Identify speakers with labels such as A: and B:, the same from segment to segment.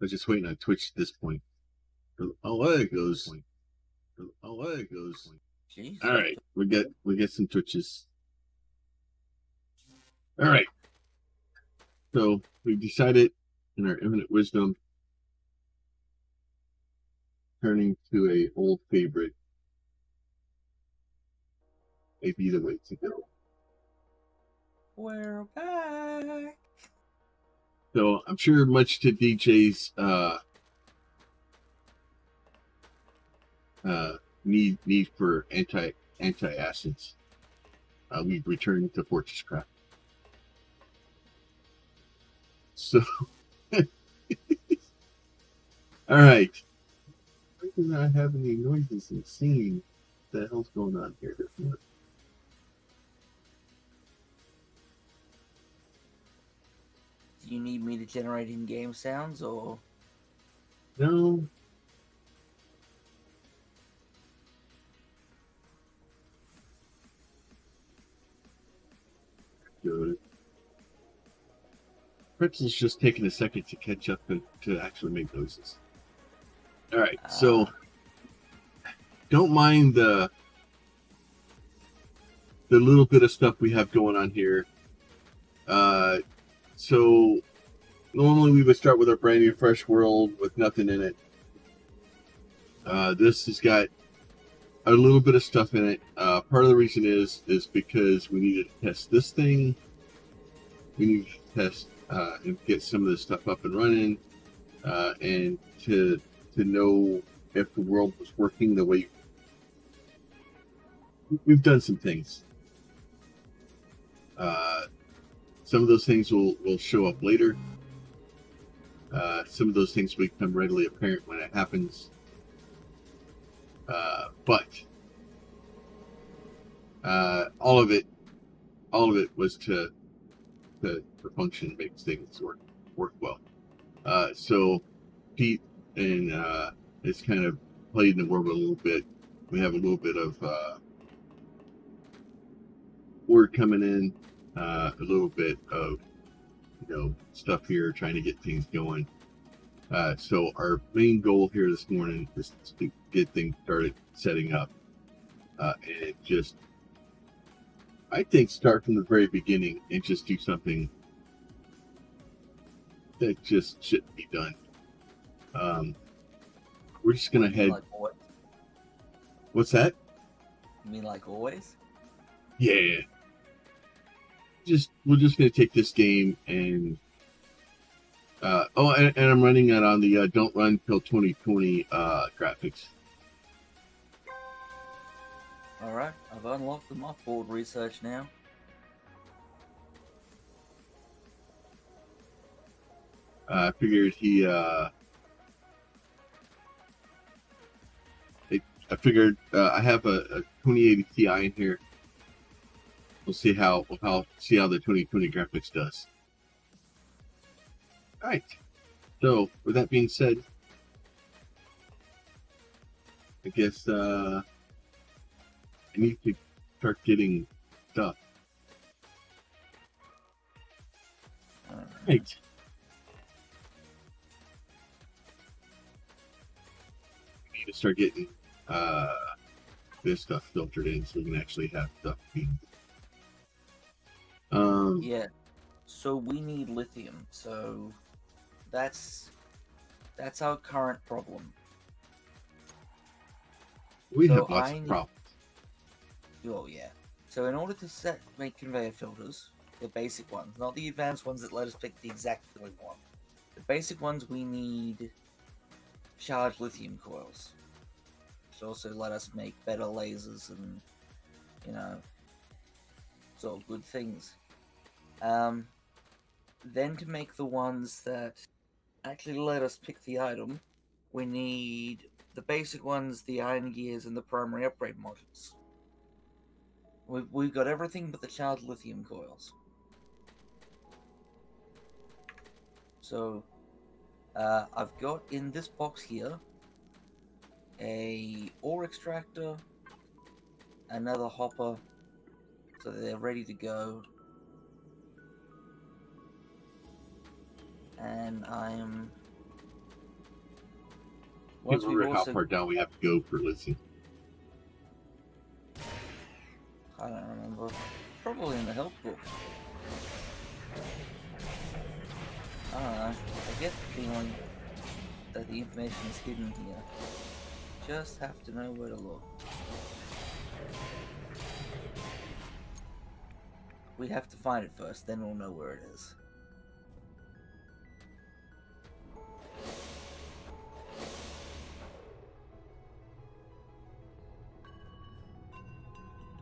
A: was just waiting on Twitch at this point. Oh, there it goes. Oh, there it goes.
B: Jeez.
A: All right, we get some Twitches. All right, so we've decided in our infinite wisdom, turning to a old favorite, may be the way to go.
B: We're back.
A: So I'm sure, much to DJ's need for anti-acids, we've returned to FortressCraft. So, all right. Why do not have any noises and singing? What the hell's going on here?
B: Do you need me to generate in-game sounds, or?
A: No. Good. Pretzel's just taking a second to catch up and to actually make noises. All right, so don't mind the little bit of stuff we have going on here. So normally we would start with our brand new fresh world with nothing in it. This has got a little bit of stuff in it. Part of the reason is because we needed to test this thing. We need to test and get some of this stuff up and running, and to know if the world was working the way we've done some things. Some of those things will show up later. Some of those things will become readily apparent when it happens. But all of it was to function, make things work well. So Pete and it's kind of played in the world a little bit. We have a little bit of word coming in, a little bit of stuff here, trying to get things going. So our main goal here this morning is to get things started setting up, and just, I think, start from the very beginning and just do something that just shouldn't be done. We're just gonna head.
B: Like always?
A: What's that?
B: You mean like always?
A: Yeah. We're just gonna take this game and and I'm running it on the don't run till 2020 graphics.
B: Alright, I've unlocked the mothball research now.
A: I figured I have a 2080 Ti in here. We'll see how the 2020 graphics does. All right. So with that being said, I guess I need to start getting stuff. Right. We need to start getting this stuff filtered in so we can actually have stuff being.
B: Yeah. So we need lithium. So that's our current problem.
A: We have lots of problems.
B: Oh yeah. So in order to make conveyor filters, the basic ones, not the advanced ones that let us pick the exact filling one. The basic ones, we need charged lithium coils, which also let us make better lasers and sort of good things. Then to make the ones that actually let us pick the item, we need the basic ones, the iron gears, and the primary upgrade modules. We've got everything but the charged lithium coils. So, I've got in this box here a ore extractor, another hopper, so they're ready to go. And I'm
A: Can't
B: Once we've
A: remember how
B: also,
A: far down we have to go for lithium.
B: I don't remember, probably in the help book. I don't know. I get the feeling that the information is hidden here. Just have to know where to look. We have to find it first, then we'll know where it is.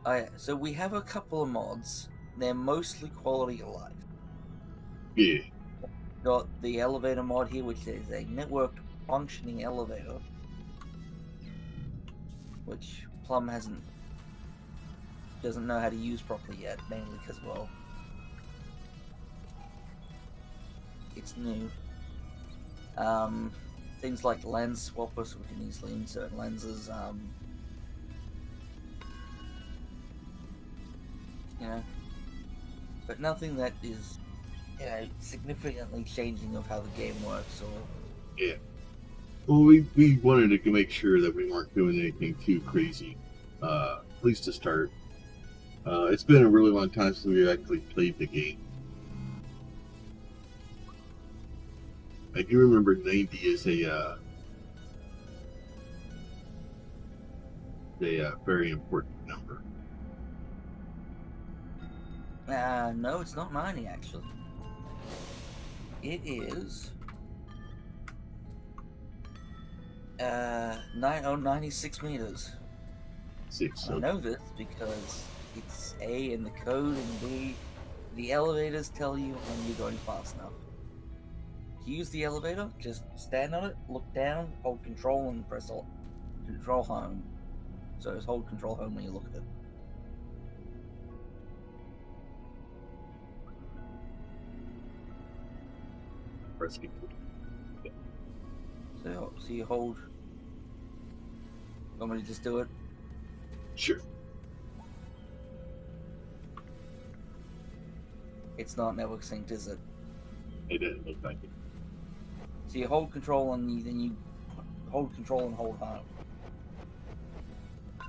B: Oh yeah, so we have a couple of mods. They're mostly quality of life.
A: Yeah.
B: Got the elevator mod here, which is a networked functioning elevator, which Plum doesn't know how to use properly yet, mainly because, well, it's new. Things like lens swapper, so we can easily insert lenses. You know, but nothing that is, you know, significantly changing of how the game works or.
A: Yeah. Well, we wanted to make sure that we weren't doing anything too crazy, at least to start. It's been a really long time since we actually played the game. I do remember 90 is a very important number.
B: No, it's not 90 actually. It is 96 meters.
A: 6.
B: I
A: So
B: know this because it's A in the code, and B, the elevators tell you when you're going fast enough. To use the elevator, just stand on it, look down, hold control, and press control home. So just hold control home when you look at it.
A: press control.
B: So you hold. Want me to just do it?
A: Sure.
B: It's not network synced, is it?
A: It didn't look like it.
B: So you hold control and then you hold control and hold home.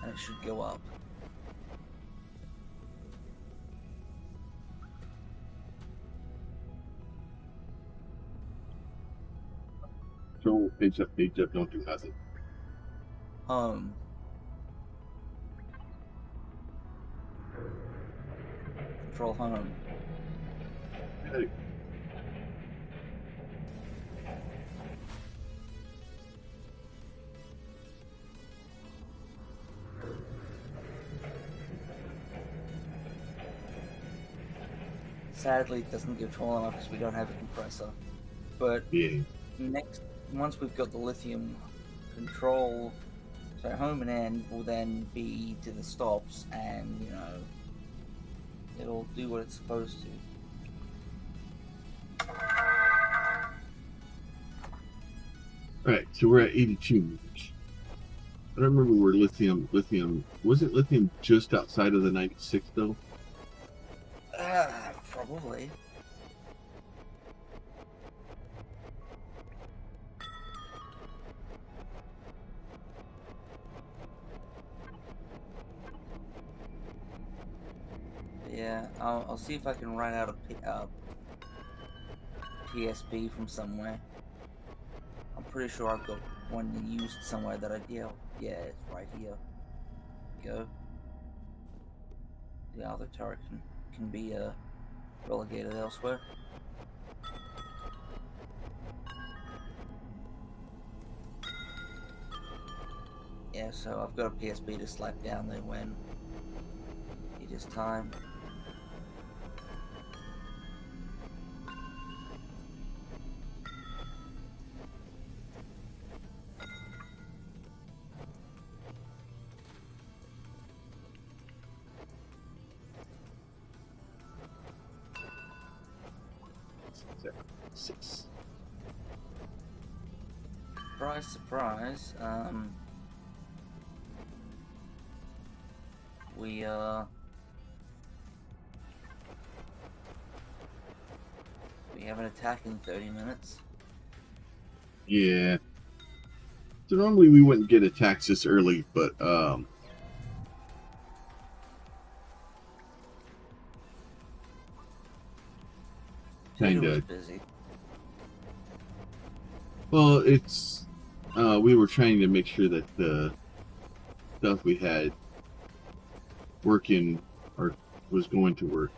B: And it should go up.
A: Control, page up, don't do nothing.
B: Home. Control home.
A: Hey,
B: Sadly, it doesn't give tall enough because we don't have a compressor. But
A: yeah.
B: once we've got the lithium control, so home and end will then be to the stops, and you know, it'll do what it's supposed to.
A: Alright, so we're at 82 meters. I don't remember where lithium, wasn't lithium just outside of the 96 though?
B: Probably. Yeah, I'll see if I can write out a PSP from somewhere. I'm pretty sure I've got one used somewhere that yeah, it's right here. Go. The other turret can be relegated elsewhere. Yeah, so I've got a PSP to slap down there when it is time.
A: Six.
B: Surprise, surprise. We have an attack in 30 minutes.
A: Yeah. So normally we wouldn't get attacks this early, but
B: Tater
A: kind
B: was
A: of.
B: busy.
A: Well, it's we were trying to make sure that the stuff we had working or was going to work.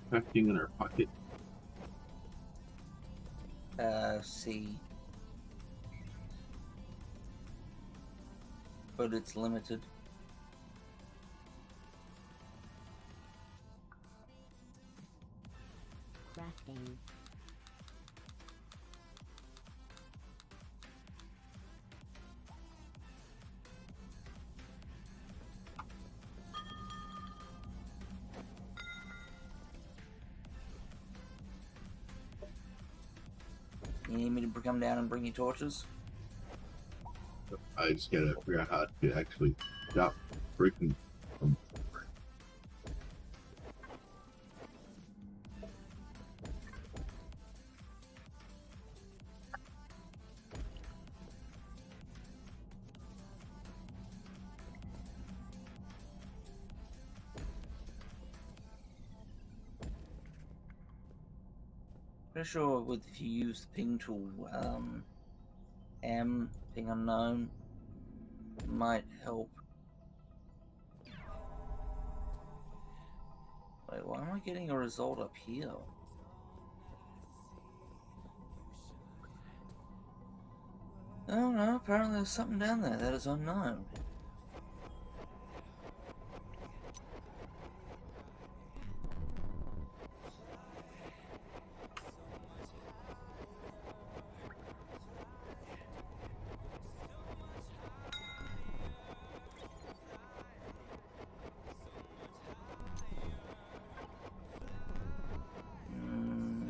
A: Crafting in our pocket.
B: C. But it's limited.
C: Crafting.
B: You need me to come down and bring you torches?
A: I just gotta figure out how to actually stop breaking them.
B: Pretty sure with if you use the ping tool, ping unknown, might help. Wait, why am I getting a result up here? Oh no, apparently there's something down there that is unknown.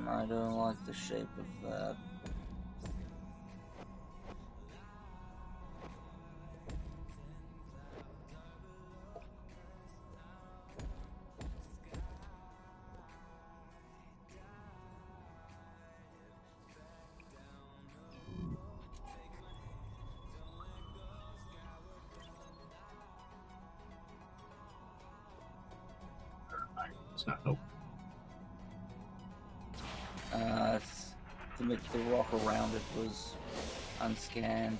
B: I don't like the shape of that.
A: It's not helping.
B: The rock around it was unscanned.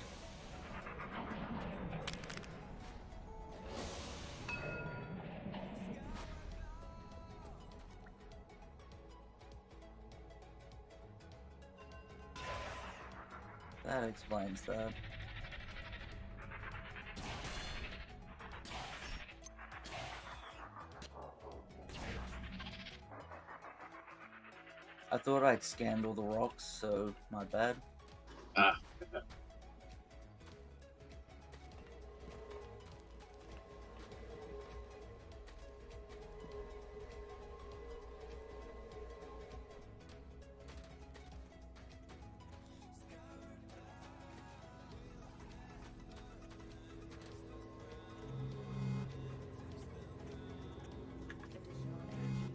B: That explains that. I thought I'd scanned all the rocks, so my bad.
A: Ah.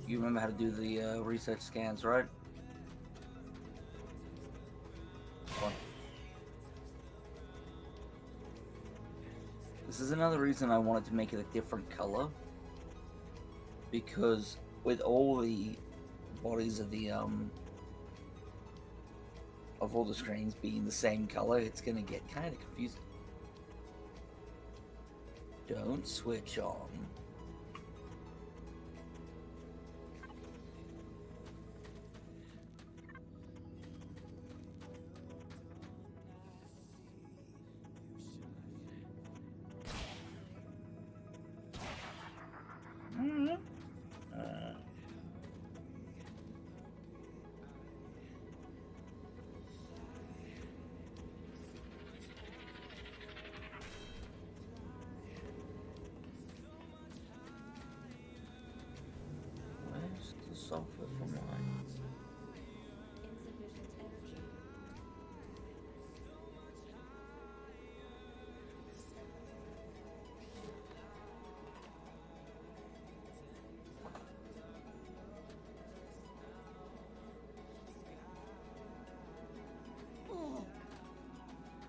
B: You remember how to do the research scans, right? What? This is another reason I wanted to make it a different color. Because with all the bodies of the of all the screens being the same color, it's gonna get kind of confusing. Don't switch on. sulfur from mines.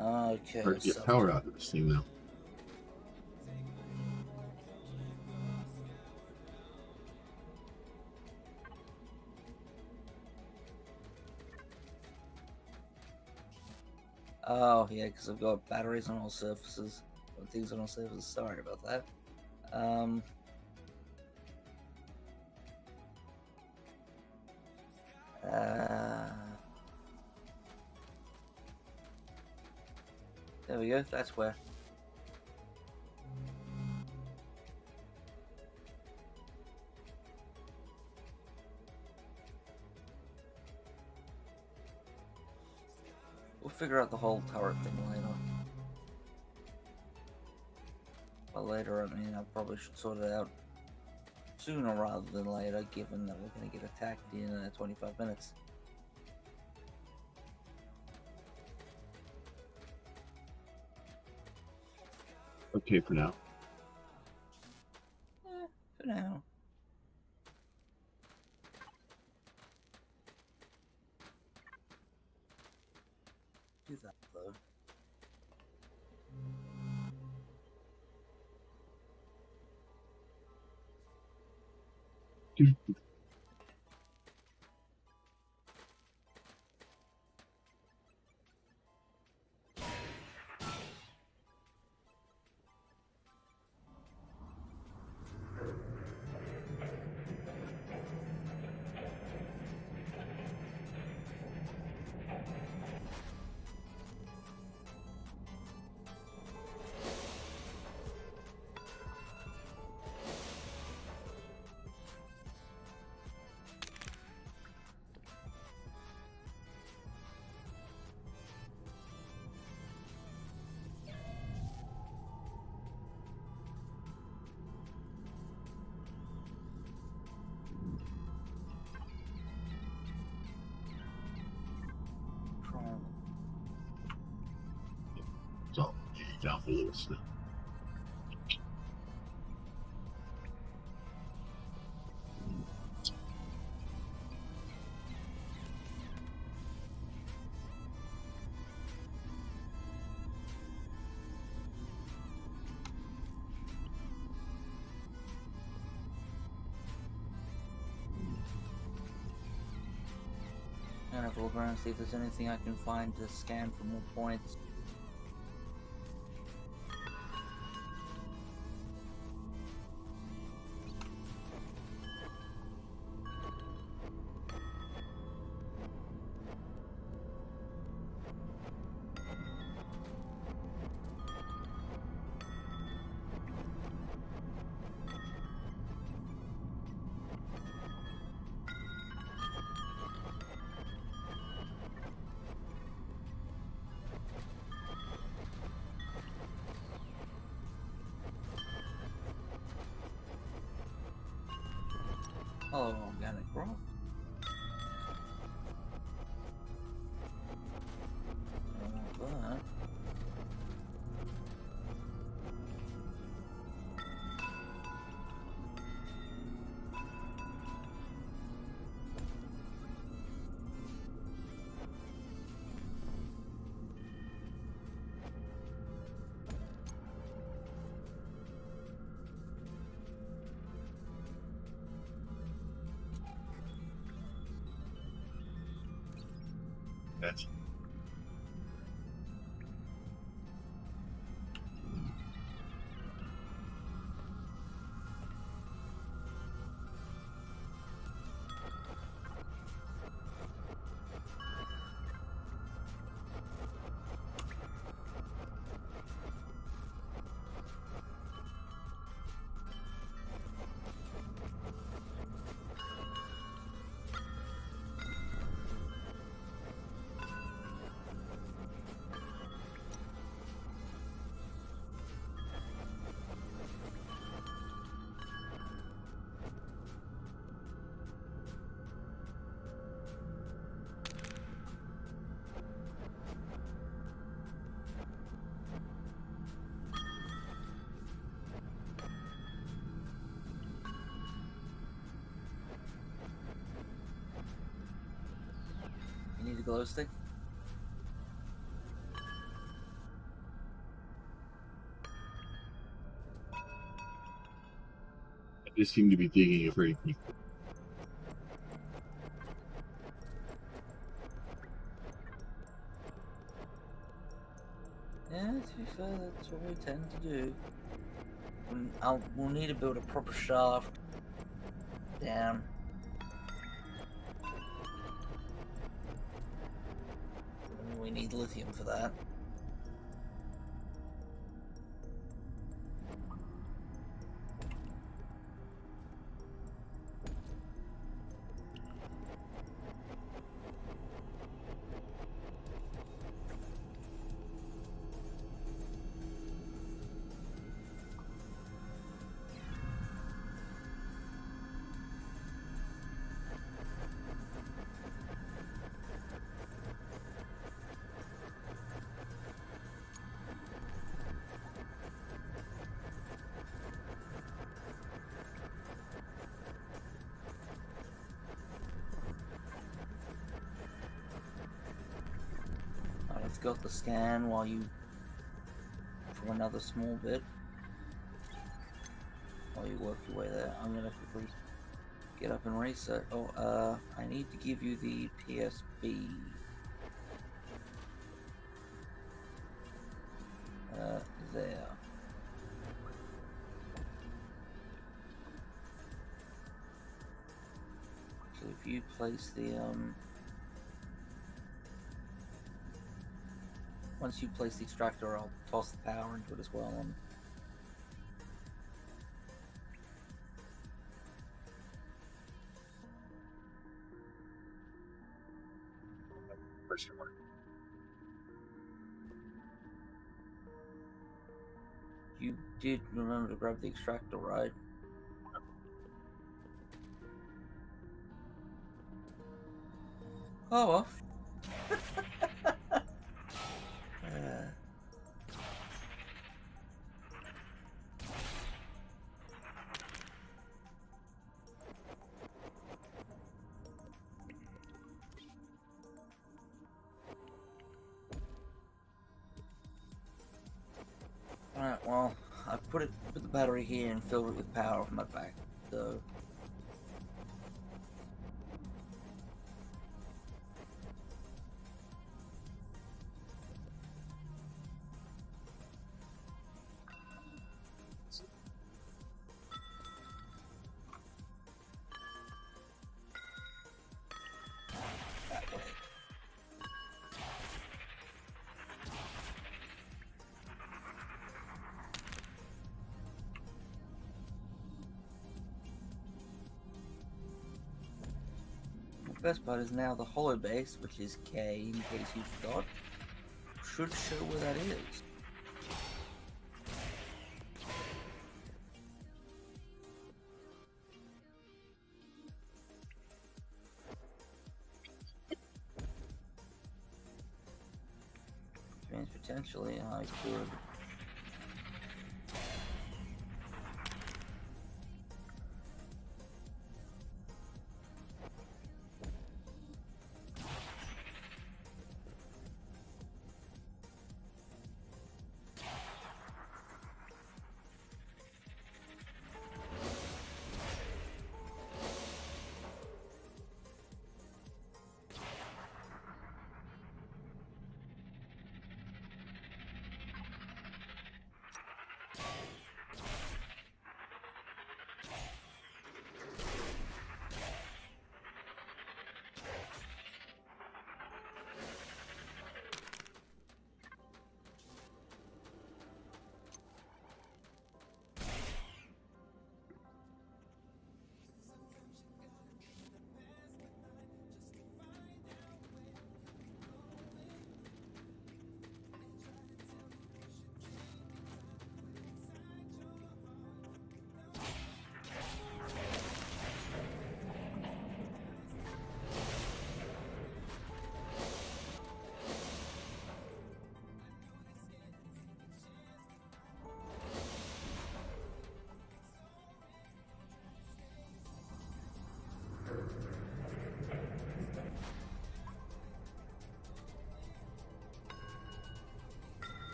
B: Okay,
A: Hard to get
B: so
A: power out of this thing now.
B: oh yeah, because I've got batteries on all surfaces, or things on all surfaces. Sorry about that. There we go. That's where. We'll figure out the whole turret thing later. By later, I mean I probably should sort it out sooner rather than later, given that we're going to get attacked in 25 minutes.
A: Okay for now.
B: For now. Do that though.
A: So, down below us now.
B: I'm gonna have a look around and see if there's anything I can find to scan for more points. Hello, organic rock. I want that.
A: That's
B: glow stick?
A: I just seem to be digging a very deep.
B: Yeah, to be fair, that's what we tend to do. We'll need to build a proper shaft down. We need lithium for that. Let's go to the scan while you for another small bit. While you work your way there, I'm gonna quickly get up and reset. Oh, I need to give you the PSB. There. So if you place the once you place the extractor, I'll toss the power into it as well.
A: Question mark.
B: You did remember to grab the extractor, right? Oh well. Alright, well, I put the battery here and filled it with power from my back, so... that way. The best part is now the hollow base, which is K in case you forgot, should show where that is. Which means potentially I could...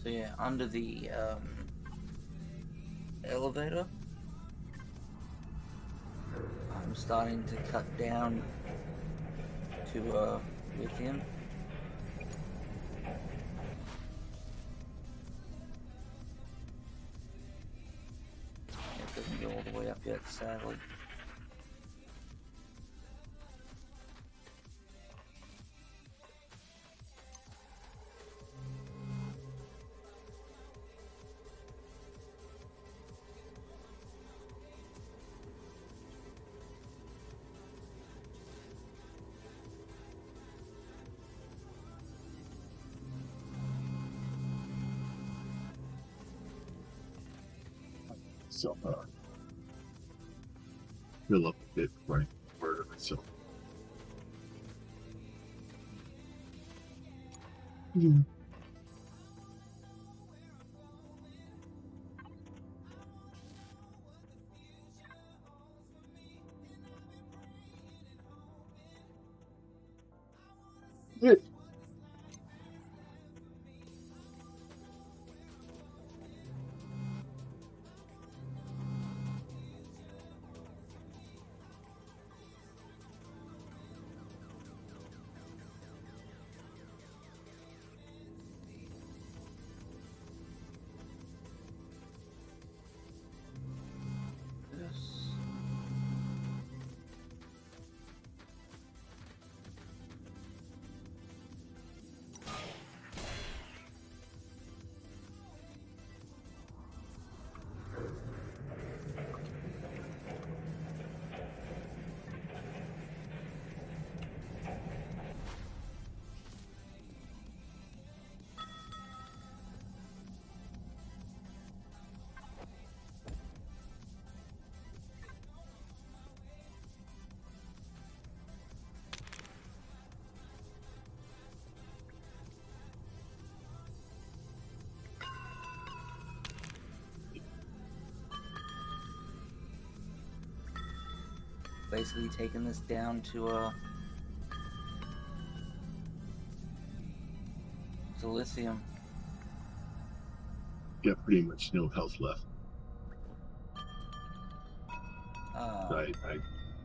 B: So yeah, under the elevator, I'm starting to cut down to lithium. It doesn't go all the way up yet, sadly.
A: So, fill up a bit before I murder myself. Mm. Good.
B: Yes. Basically taking this down to lithium.
A: Got pretty much no health left. I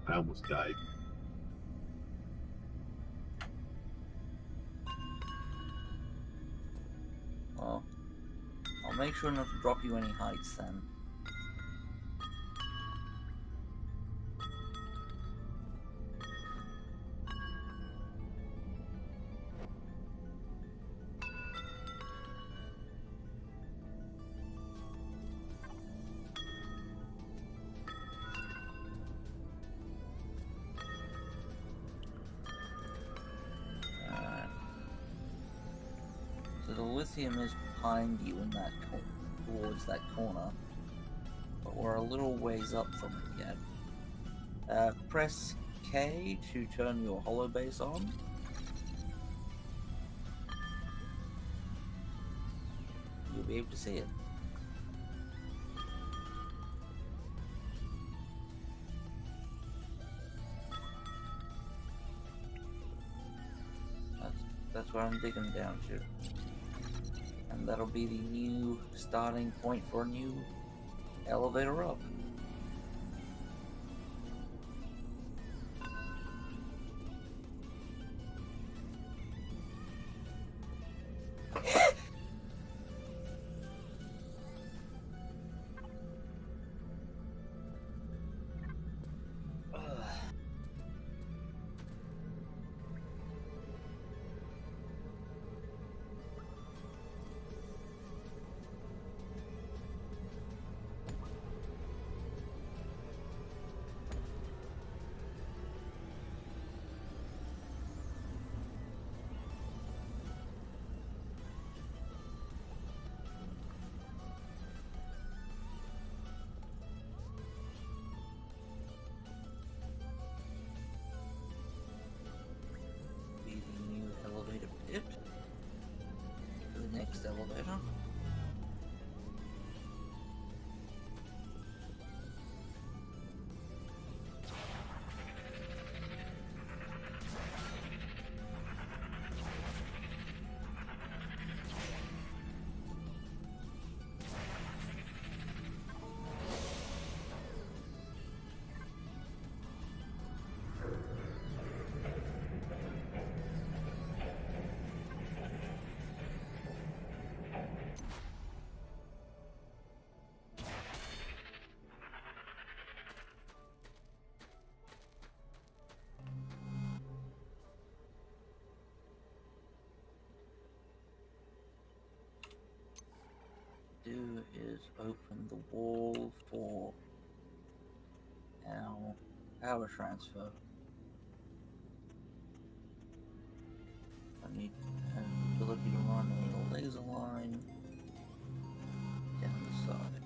A: almost died.
B: Well, I'll make sure not to drop you any heights then. So the lithium is behind you in that towards that corner, but we're a little ways up from it yet. Press K to turn your hollow base on. You'll be able to see it. That's where I'm digging down to. And that'll be the new starting point for a new elevator up. do is open the wall for our power transfer. I need to have the ability to run a laser line down the side.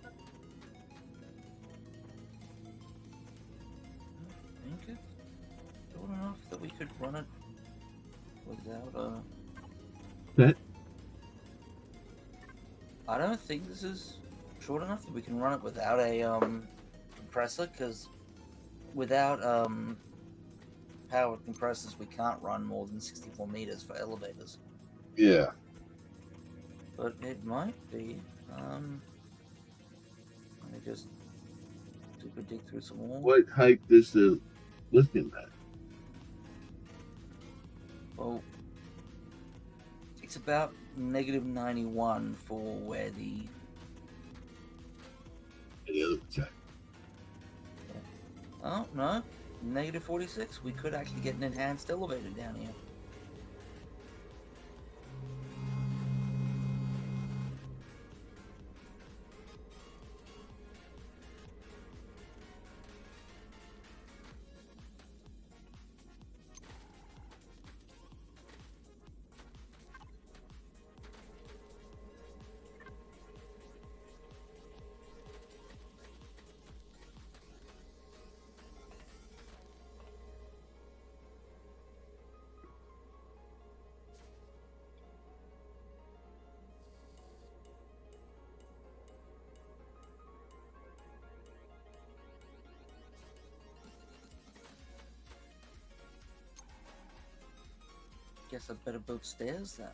B: I think it's short enough that we could run it without a...
A: That
B: I don't think this is short enough that we can run it without a compressor, because without powered compressors we can't run more than 64 meters for elevators.
A: yeah.
B: But it might be. Let me just super dig through some more.
A: What height does the lithium at?
B: Well, it's about -91 for where the...
A: And the other one's at?
B: Oh, no. -46. We could actually get an enhanced elevator down here. Guess I better build stairs then.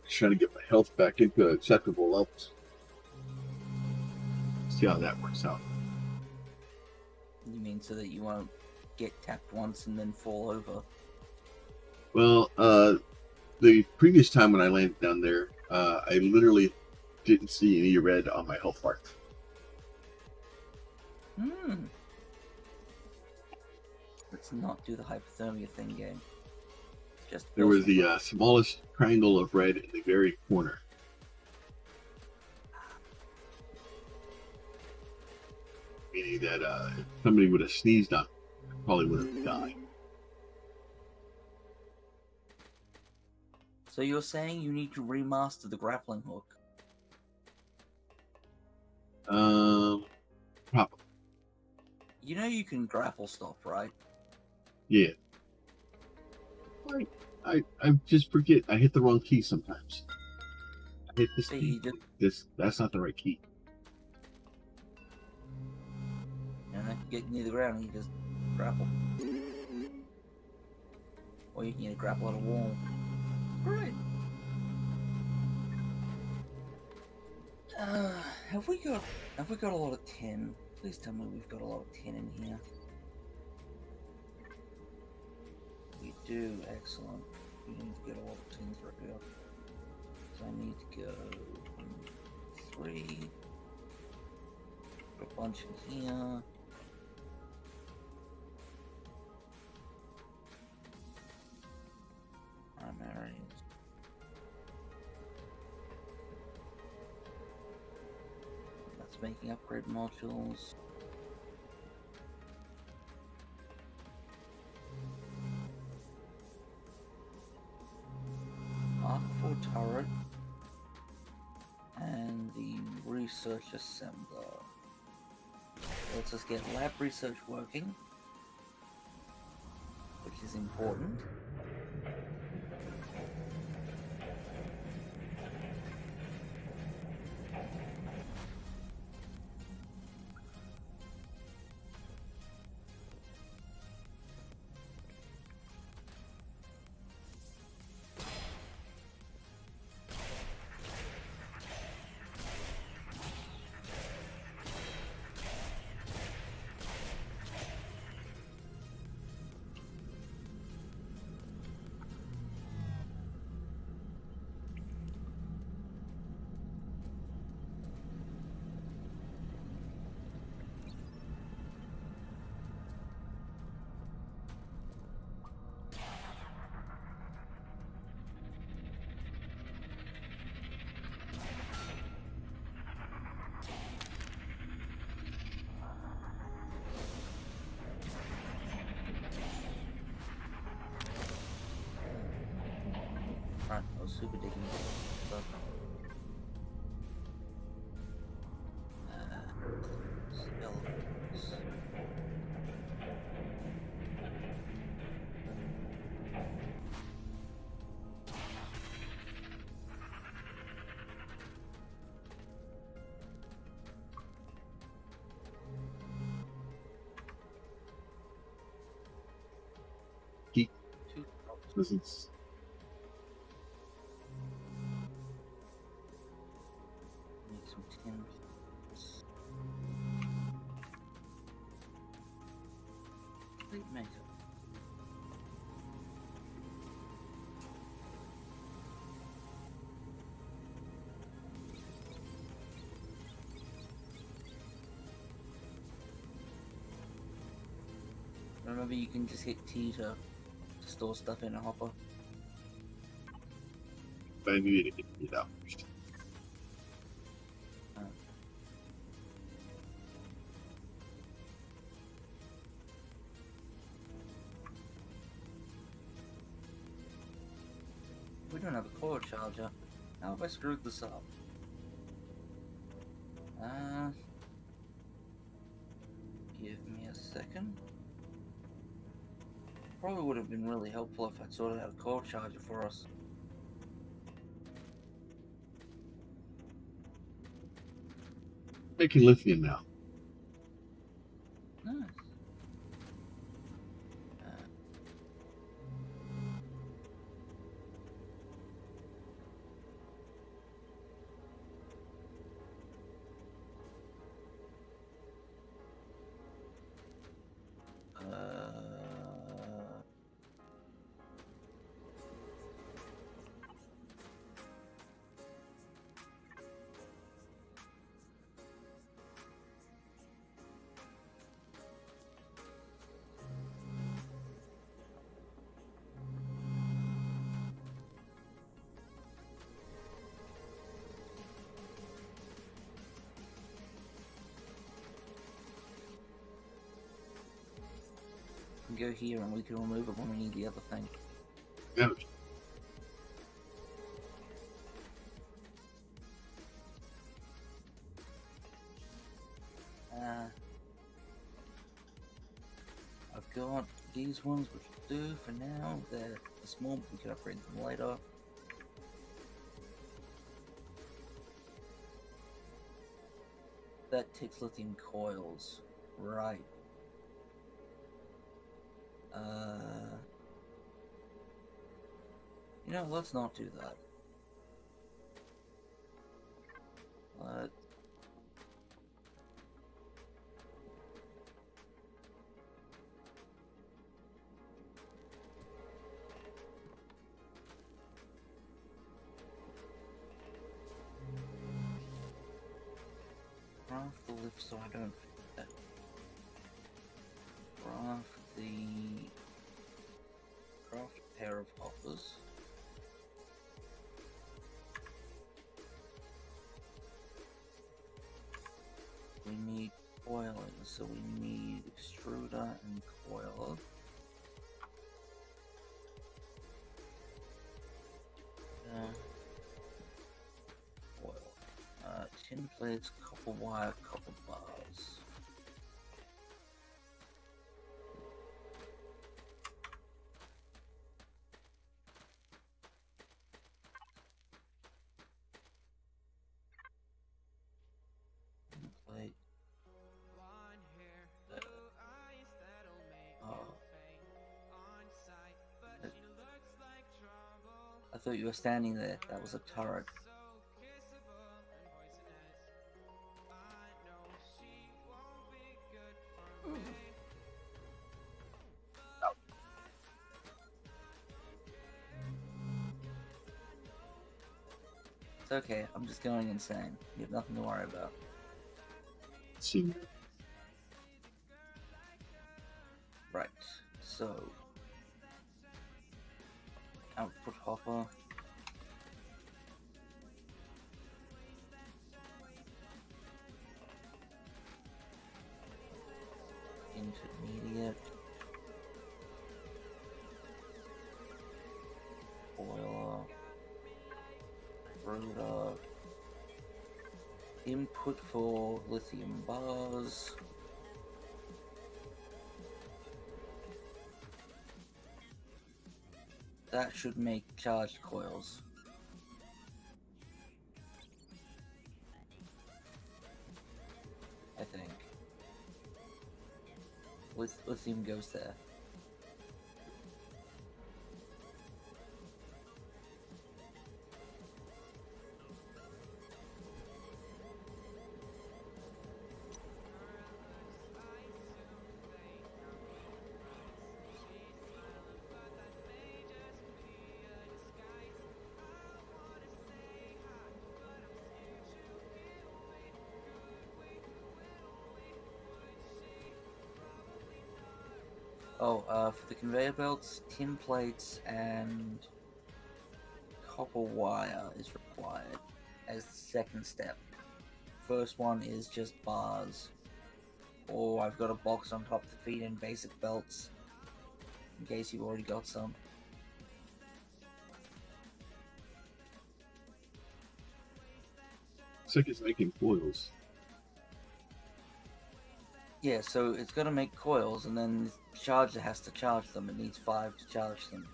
A: Trying to get my health back into acceptable levels. See how that works out.
B: You mean so that you won't get tapped once and then fall over?
A: Well, the previous time when I landed down there, I literally didn't see any red on my health bar.
B: Let's not do the hypothermia thing, game. Just
A: There was the smallest triangle of red in the very corner. Meaning that if somebody would have sneezed on it, I probably would have died.
B: So you're saying you need to remaster the grappling hook?
A: Probably.
B: You know you can grapple stop, right?
A: Yeah. I just forget. I hit the wrong key sometimes. I hit this
B: So
A: key.
B: you
A: That's not the right key.
B: get near the ground and you just grapple. Or you can grapple on a wall. Alright. Have we got a lot of tin? Please tell me we've got a lot of tin in here. We do, excellent. We need to get a lot of tin through here. So I need to go 3. Put a bunch in here. Primaries. That's making upgrade modules. Mark 4 turret. And the research assembler. Let's just get lab research working, which is important. super digging. But, elements.
A: Keep
B: 2
A: presents.
B: Need some tin. Complete makeup. Remember, you can just hit T to store stuff in a hopper.
A: But I needed to get it out first.
B: We don't have a core charger. How have I screwed this up? Give me a second. Probably would have been really helpful if I'd sorted out a core charger for us.
A: Making lithium now.
B: Nice. We can go here and we can remove it when we need the other thing.
A: Yeah.
B: I've got these ones which do for now. They're small, but we can upgrade them later. That takes lithium coils. Right. You know, let's not do that. Let's... craft the lift so I don't forget. Craft a pair of hoppers. We need coiling, so we need extruder and coiler. Coil. Tin plates, copper wire, copper bars. Tin plate. I thought you were standing there. That was a turret. It's okay. I'm just going insane. You have nothing to worry about.
A: See.
B: Right. So output hopper. Intermediate. Boiler. extruder. Input for lithium bars. That should make charged coils. I think. Lithium goes there. Oh, for the conveyor belts, tin plates and copper wire is required as the second step. First one is just bars. Or I've got a box on top to feed in basic belts, in case you've already got some.
A: Looks like it's making coils.
B: Yeah, so it's got to make coils, and then the charger has to charge them. It needs 5 to charge them.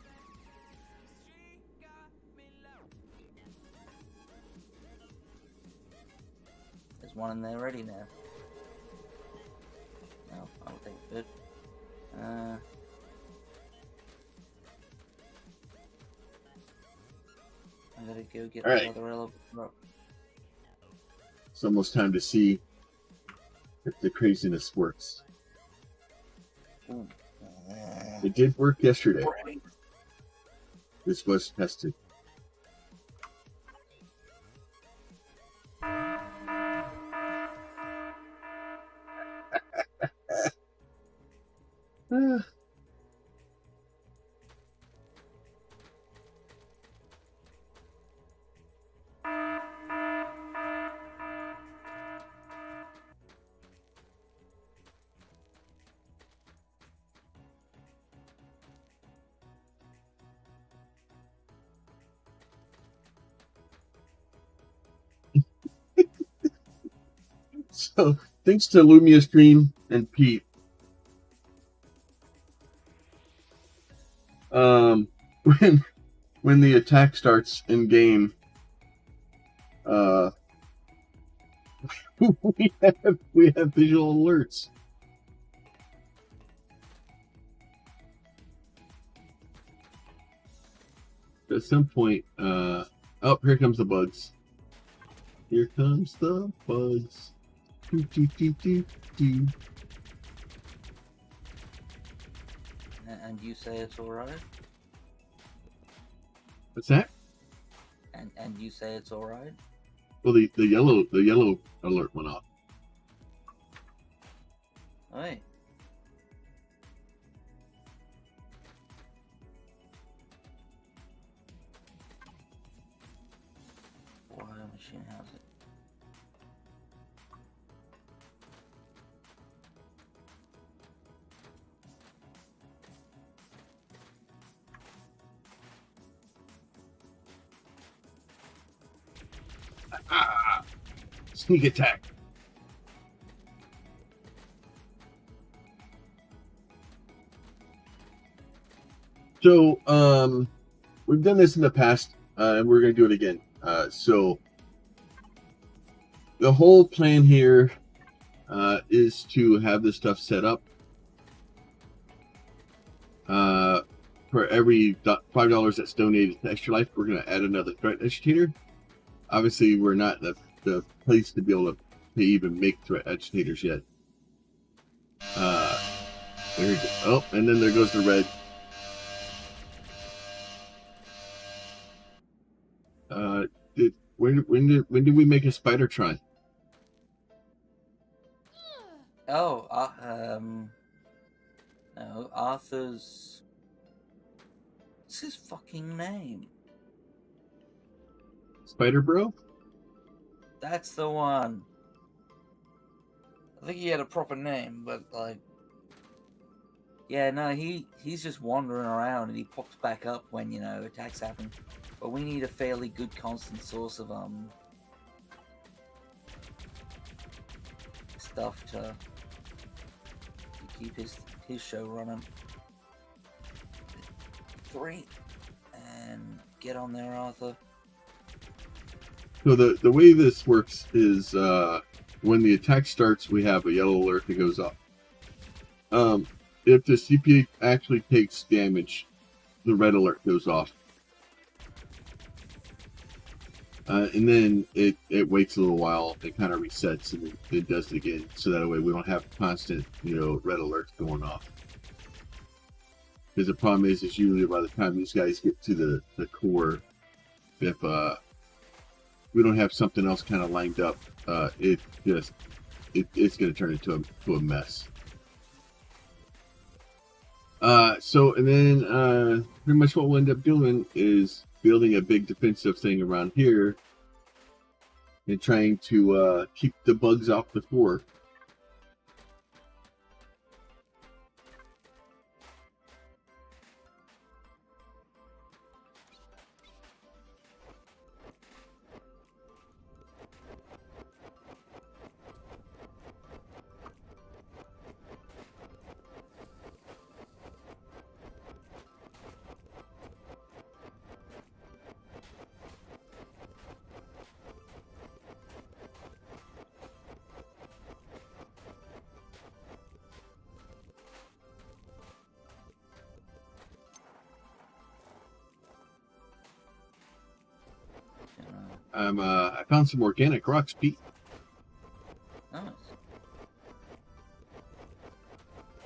B: There's one in there ready now. No, I don't think it. I gotta go get the other elevator.
A: It's almost time to see if the craziness works.
B: Ooh.
A: It did work yesterday. This was tested. So, thanks to Lumia Stream and Pete, when the attack starts in game, we have visual alerts. At some point, oh, here comes the bugs. Here comes the bugs. Do, do, do, do, do.
B: And you say it's alright?
A: What's that?
B: And you say it's alright?
A: Well, the yellow alert went off.
B: Hey. Wire machine has it.
A: Sneak attack. So, we've done this in the past, and we're going to do it again. So, the whole plan here is to have this stuff set up. For every $5 that's donated to Extra Life, we're going to add another threat agitator. Obviously, we're not the place to be able to even make threat agitators yet. There we go. Oh, and then there goes the red. When did we make a Spidertron?
B: Oh, no, Arthur's... What's his fucking name?
A: Spider Bro?
B: That's the one. I think he had a proper name, but like... Yeah, no, he's just wandering around and he pops back up when, attacks happen. But we need a fairly good constant source of stuff to keep his show running. 3 and get on there, Arthur.
A: So the way this works is when the attack starts, we have a yellow alert that goes off. If the CPA actually takes damage, the red alert goes off. And then it waits a little while, it kind of resets, and it does it again. So that way we don't have constant, red alerts going off. Because the problem is usually by the time these guys get to the core, if we don't have something else kind of lined up, it's going to turn into a mess. And then pretty much what we'll end up doing is building a big defensive thing around here and trying to keep the bugs off the core. I found some organic rocks, Pete.
B: Nice.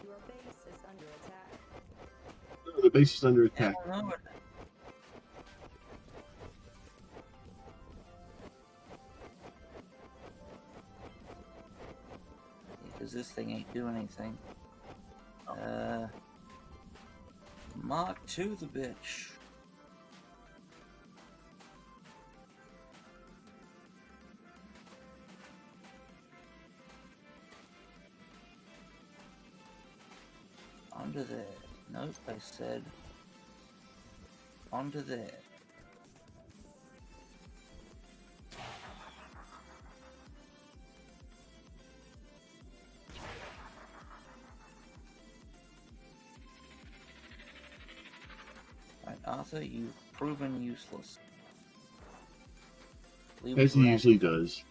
C: Your base is under attack.
A: Oh, the base is under attack.
B: Because this thing ain't doing anything. Mark 2 the bitch. Onto there. Nope, I said onto there. Right, Arthur, you've proven useless.
A: As he usually does.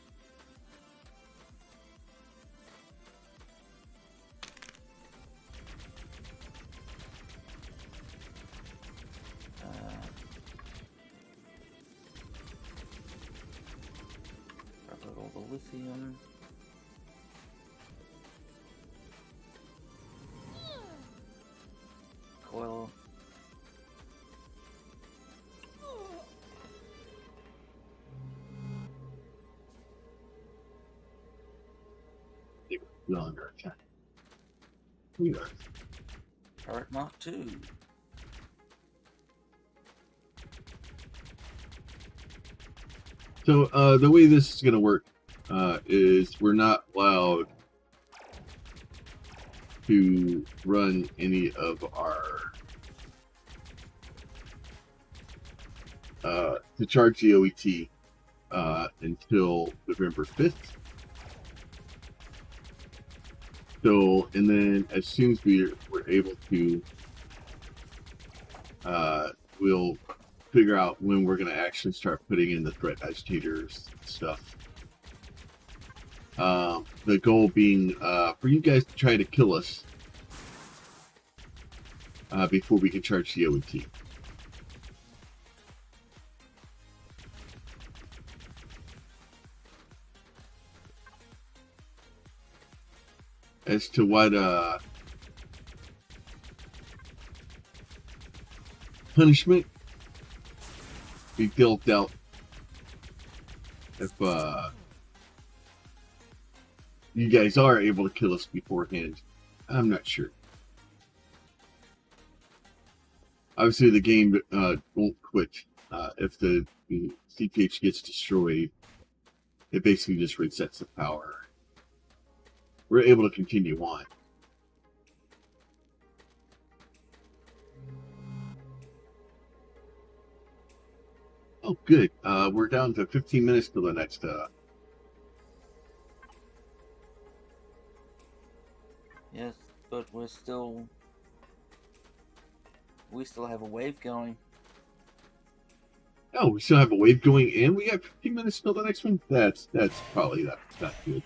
B: All the lithium. Coil.
A: You're under attack. We are.
B: Turret Mark 2.
A: So the way this is going to work is we're not allowed to run any of our to charge the OET until November 5th. So, and then as soon as we're able to, we'll figure out when we're going to actually start putting in the threat agitators stuff. The goal being for you guys to try to kill us before we can charge the OET. As to what punishment be dealt out if you guys are able to kill us beforehand, I'm not sure. Obviously, the game won't quit if the CPH gets destroyed. It basically just resets the power. We're able to continue on. Oh, good. We're down to 15 minutes till the next.
B: Yes, but we still have a wave going.
A: Oh, we still have a wave going, and we have 15 minutes till the next one. That's probably not good.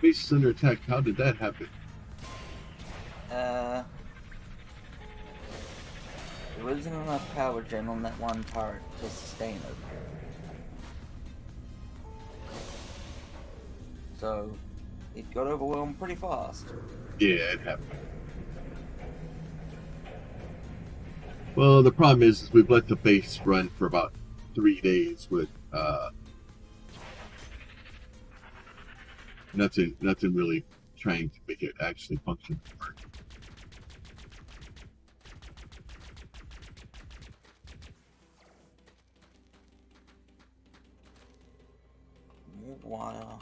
A: Base is under attack. How did that happen?
B: There isn't enough power gen on that one turret to sustain it. So, it got overwhelmed pretty fast.
A: Yeah, it happened. Well, the problem is we've let the base run for about 3 days with nothing really trying to make it actually function.
B: More wire.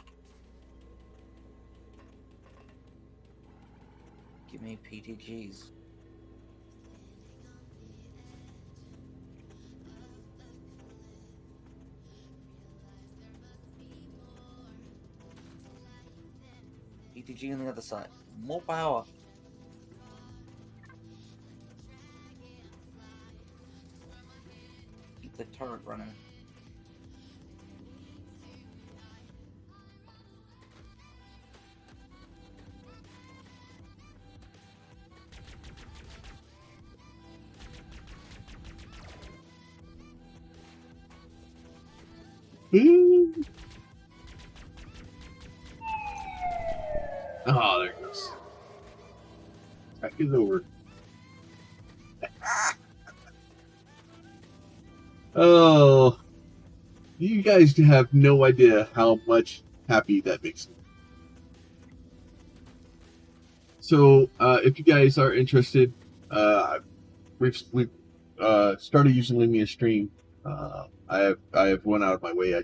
B: Give me PTGs. PTG on the other side. More power. Keep the turret running.
A: Oh, there it goes. Back is over. Oh, you guys have no idea how much happy that makes me. So, if you guys are interested, we've started using Lumia Stream. I have went out of my way. I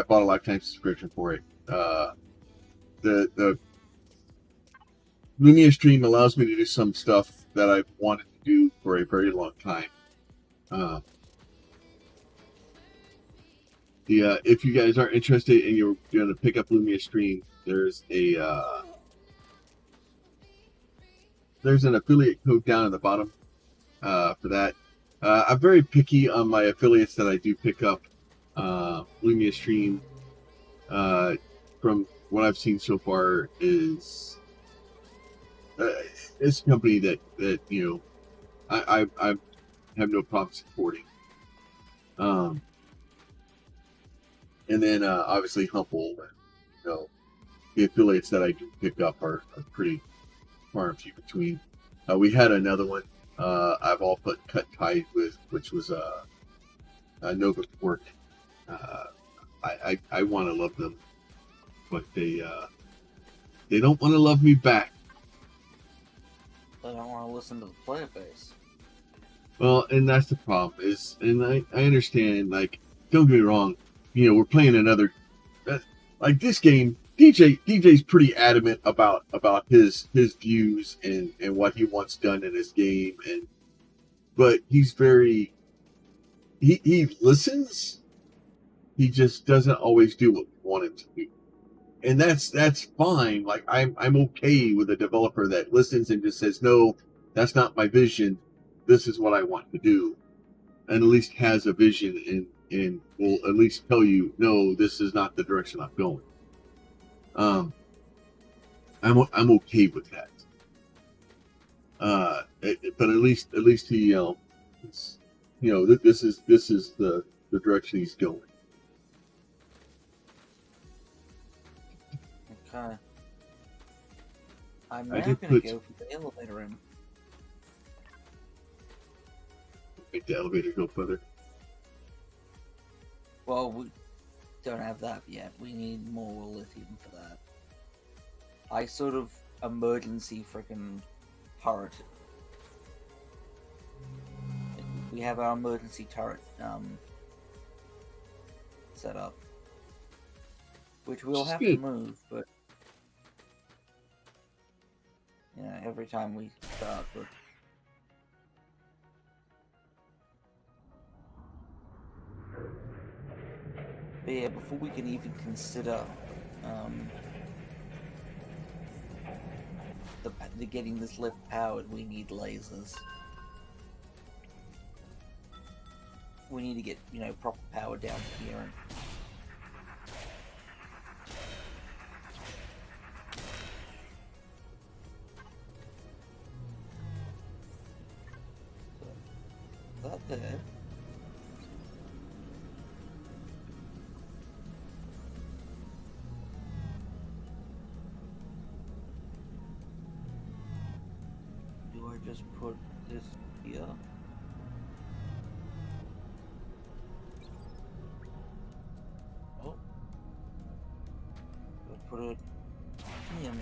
A: bought a lifetime subscription for it. The Lumia Stream allows me to do some stuff that I've wanted to do for a very long time. If you guys are interested and you're going to pick up Lumia Stream, there's an affiliate code down at the bottom for that. I'm very picky on my affiliates that I do pick up. Lumia Stream, from what I've seen so far, is it's a company that you know I have no problem supporting. And then obviously Humble, you know, the affiliates that I do pick up are pretty far and few between. We had another one I've all but cut ties with, which was Nova Work. I want to love them, but they don't want to love me back.
B: They don't want to listen to the player base.
A: Well, and that's the problem. And I understand. Like, don't get me wrong. You know, we're playing another like this game. DJ's pretty adamant about his views and what he wants done in his game, but he's very he listens. He just doesn't always do what we want him to do, and that's fine. Like I'm okay with a developer that listens and just says, no, that's not my vision. This is what I want to do, and at least has a vision and will at least tell you, no, this is not the direction I'm going. I'm okay with that. But at least he, this is the direction he's going.
B: Okay. I'm
A: I
B: now
A: did
B: going to
A: put
B: go for the elevator room.
A: make the elevator go further.
B: Well, we don't have that yet. We need more lithium for that. I sort of emergency freaking turret. We have our emergency turret set up, which we'll
A: Which is
B: have to
A: good.
B: move, but every time we start, but yeah, before we can even consider um, the getting this lift powered, we need lasers. We need to get proper power down here. And so, that there. Do I just put this here? Oh, do I put it here now?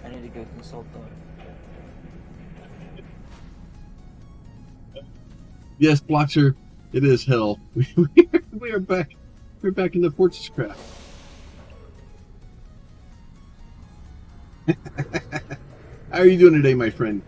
B: I need to go consult them.
A: Yes, Bloxer, it is hell. We are back. We're back in the FortressCraft. How are you doing today, my friend?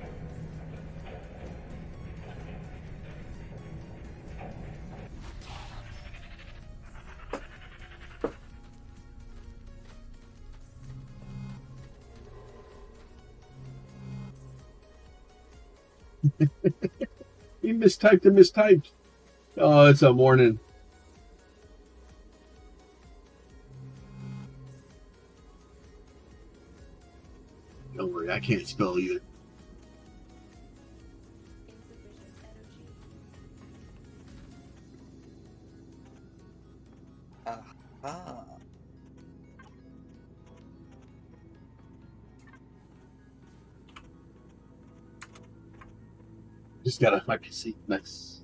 A: You mistyped and mistyped. Oh, it's a morning. Don't worry, I can't spell either.
B: Aha.
A: Just gotta my PC. Nice.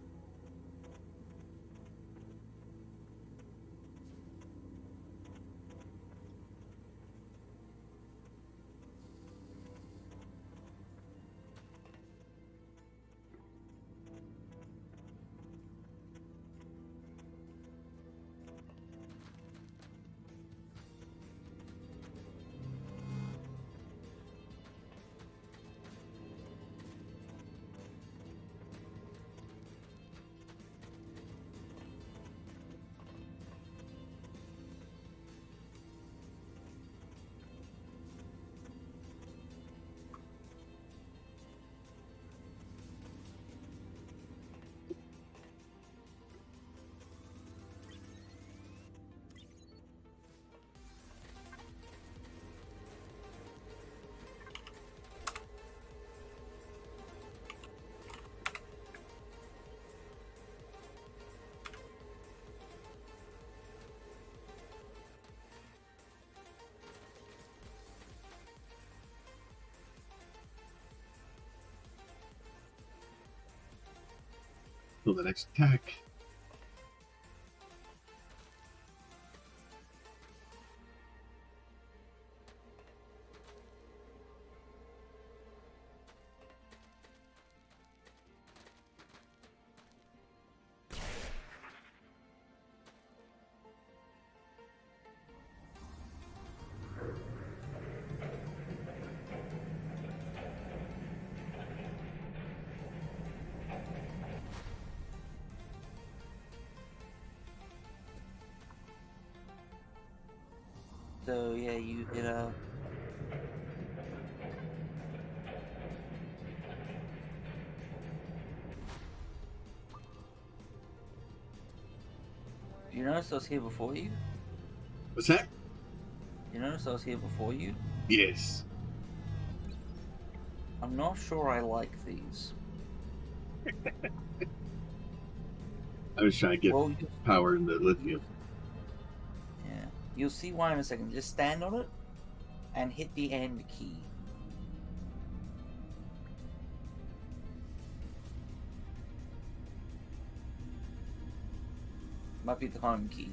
A: So the next attack.
B: So yeah, you hit a. You notice I was here before you?
A: What's that?
B: You notice I was here before you?
A: Yes.
B: I'm not sure I like these.
A: I was trying to get
B: Well,
A: power in the lithium.
B: yeah, you'll see why in a second. Just stand on it and hit the end key. Might be the home key.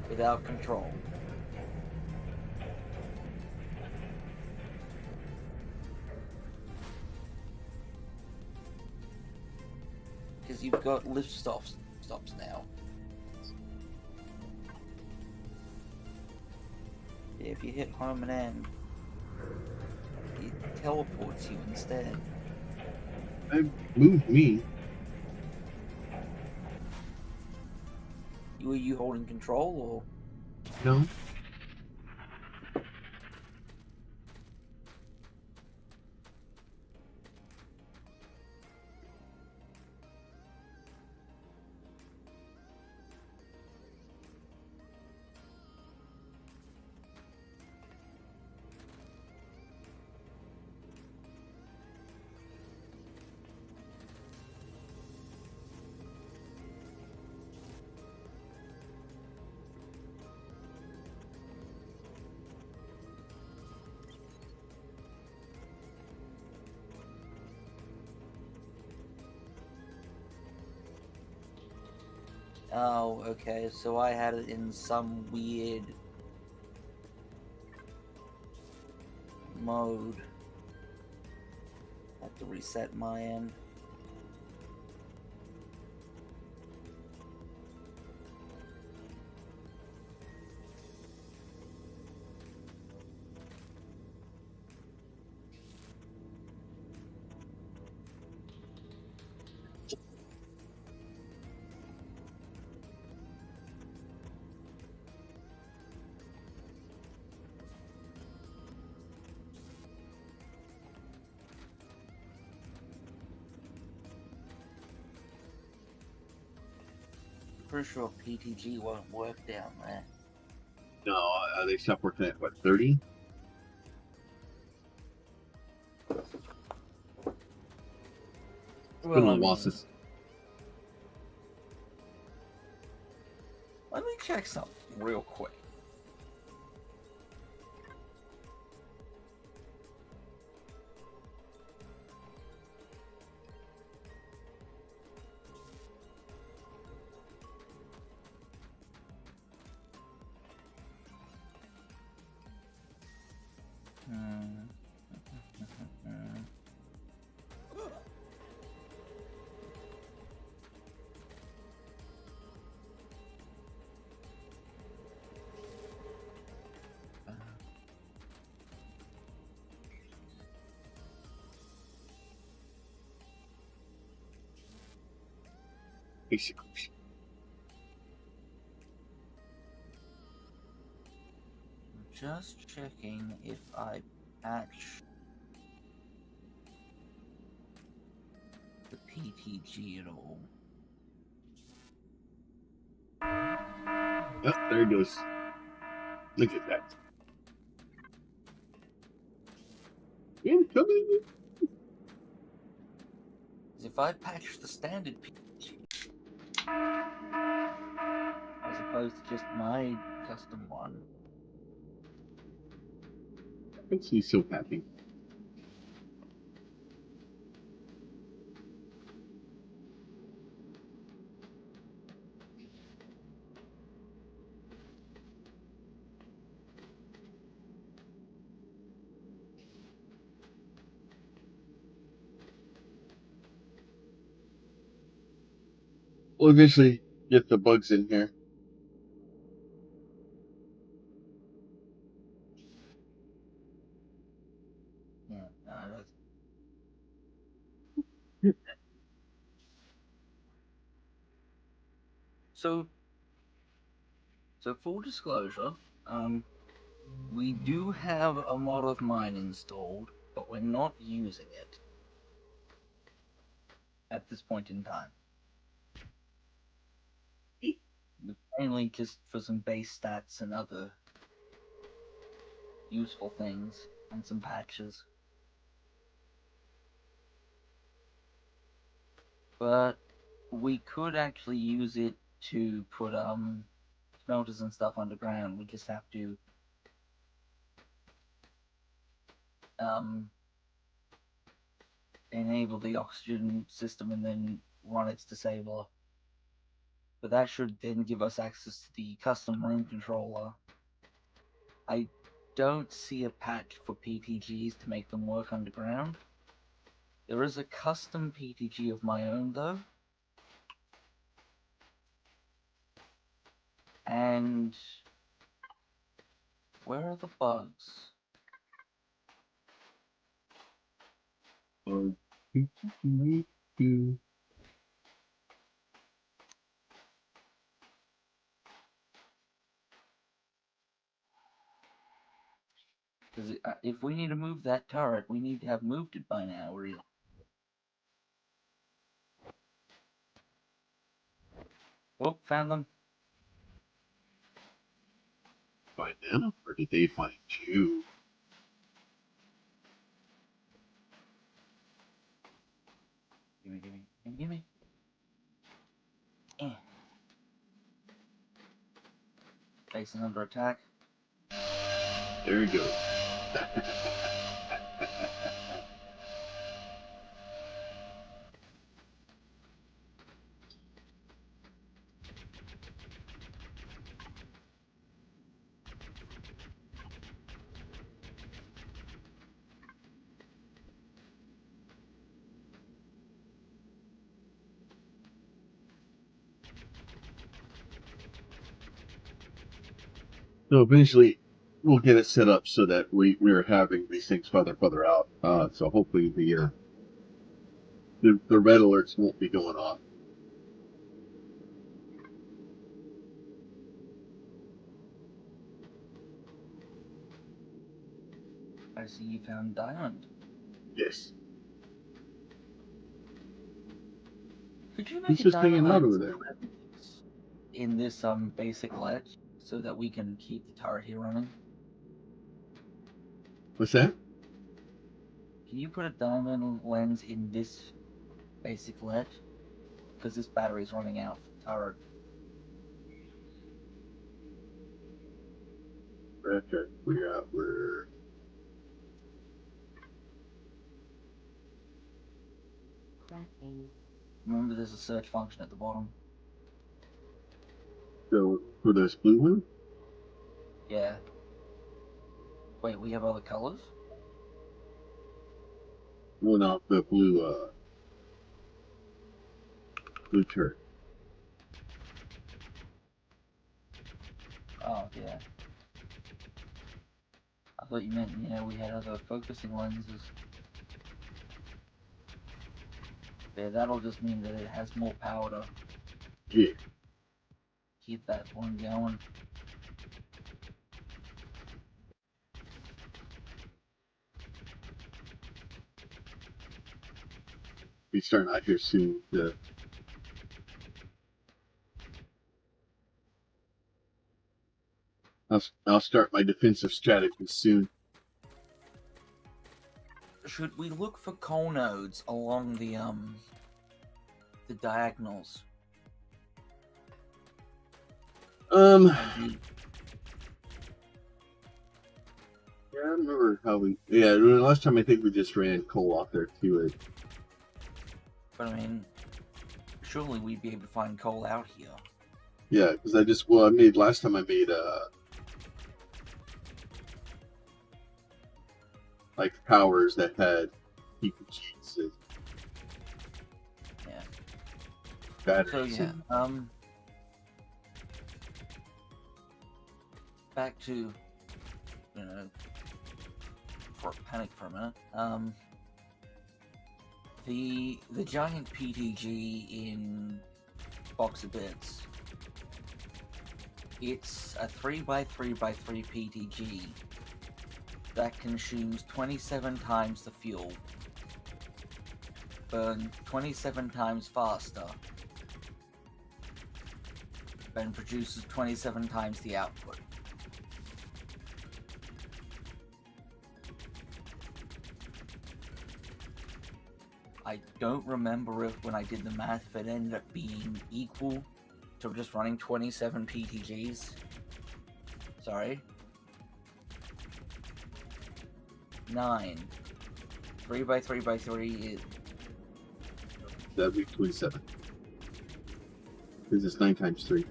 B: Without control. Because you've got lift stops now. Yeah, if you hit home and end, it teleports you instead.
A: It moved me.
B: Were you holding control
A: No.
B: Oh, okay. So I had it in some weird mode. Have to reset my end. Pretty sure PTG won't work down there.
A: No, they stopped working at what, 30?
B: Well,
A: Been a
B: I
A: while
B: mean,
A: since.
B: let me check something real quick. Hmm.
A: Basically.
B: Just checking if I patch the PTG at all.
A: Oh, there he goes. Look at that. Incoming.
B: Because if I patch the standard PTG, as opposed to just my custom one,
A: Makes me so happy. We'll eventually get the bugs in here.
B: yeah, that's... So So full disclosure, we do have a mod of mine installed, but we're not using it at this point in time. Mainly just for some base stats and other useful things, and some patches. But we could actually use it to put smelters and stuff underground. We just have to enable the oxygen system and then run its disabler. But that should then give us access to the custom room controller. I don't see a patch for PTGs to make them work underground. There is a custom PTG of my own though. And where are the bugs? Because if we need to move that turret, we need to have moved it by now, really. Oh, found them.
A: Find them, or did they find you?
B: Gimme. Facing under attack.
A: There you go. So eventually, we'll get it set up so that we're having these things further out. So hopefully the red alerts won't be going off.
B: I see you found diamond.
A: Yes.
B: Could you make
A: He's
B: a
A: just
B: diamond
A: hanging out
B: lens
A: over there.
B: in this basic ledge so that we can keep the turret here running?
A: What's that?
B: Can you put a diamond lens in this basic ledge? Because this battery's running out for the turret.
A: We're trying to figure out where.
B: Remember, there's a search function at the bottom.
A: So for this blue one?
B: Yeah. Wait, we have other colors?
A: Well, no, the blue turret.
B: Oh, yeah. I thought you meant, we had other focusing lenses. Yeah, that'll just mean that it has more power to
A: Yeah.
B: keep that one going.
A: Be starting out here soon. I'll start my defensive strategy soon.
B: Should we look for coal nodes along the diagonals?
A: Yeah,
B: And
A: I remember how we. Yeah, last time I think we just ran coal off there too.
B: but I mean, surely we'd be able to find coal out here.
A: Yeah, because last time I made like towers that had PPGs and
B: Yeah.
A: batteries.
B: So yeah, back to for panic for a minute. The giant PTG in Box of Bits It's a 3x3x3 PTG that consumes 27 times the fuel, burn 27 times faster, and produces 27 times the output. I don't remember if when I did the math if it ended up being equal to just running 27 PTGs. Sorry. 9. 3x3x3 is...
A: That'd be 27. Because it's 9 times 3.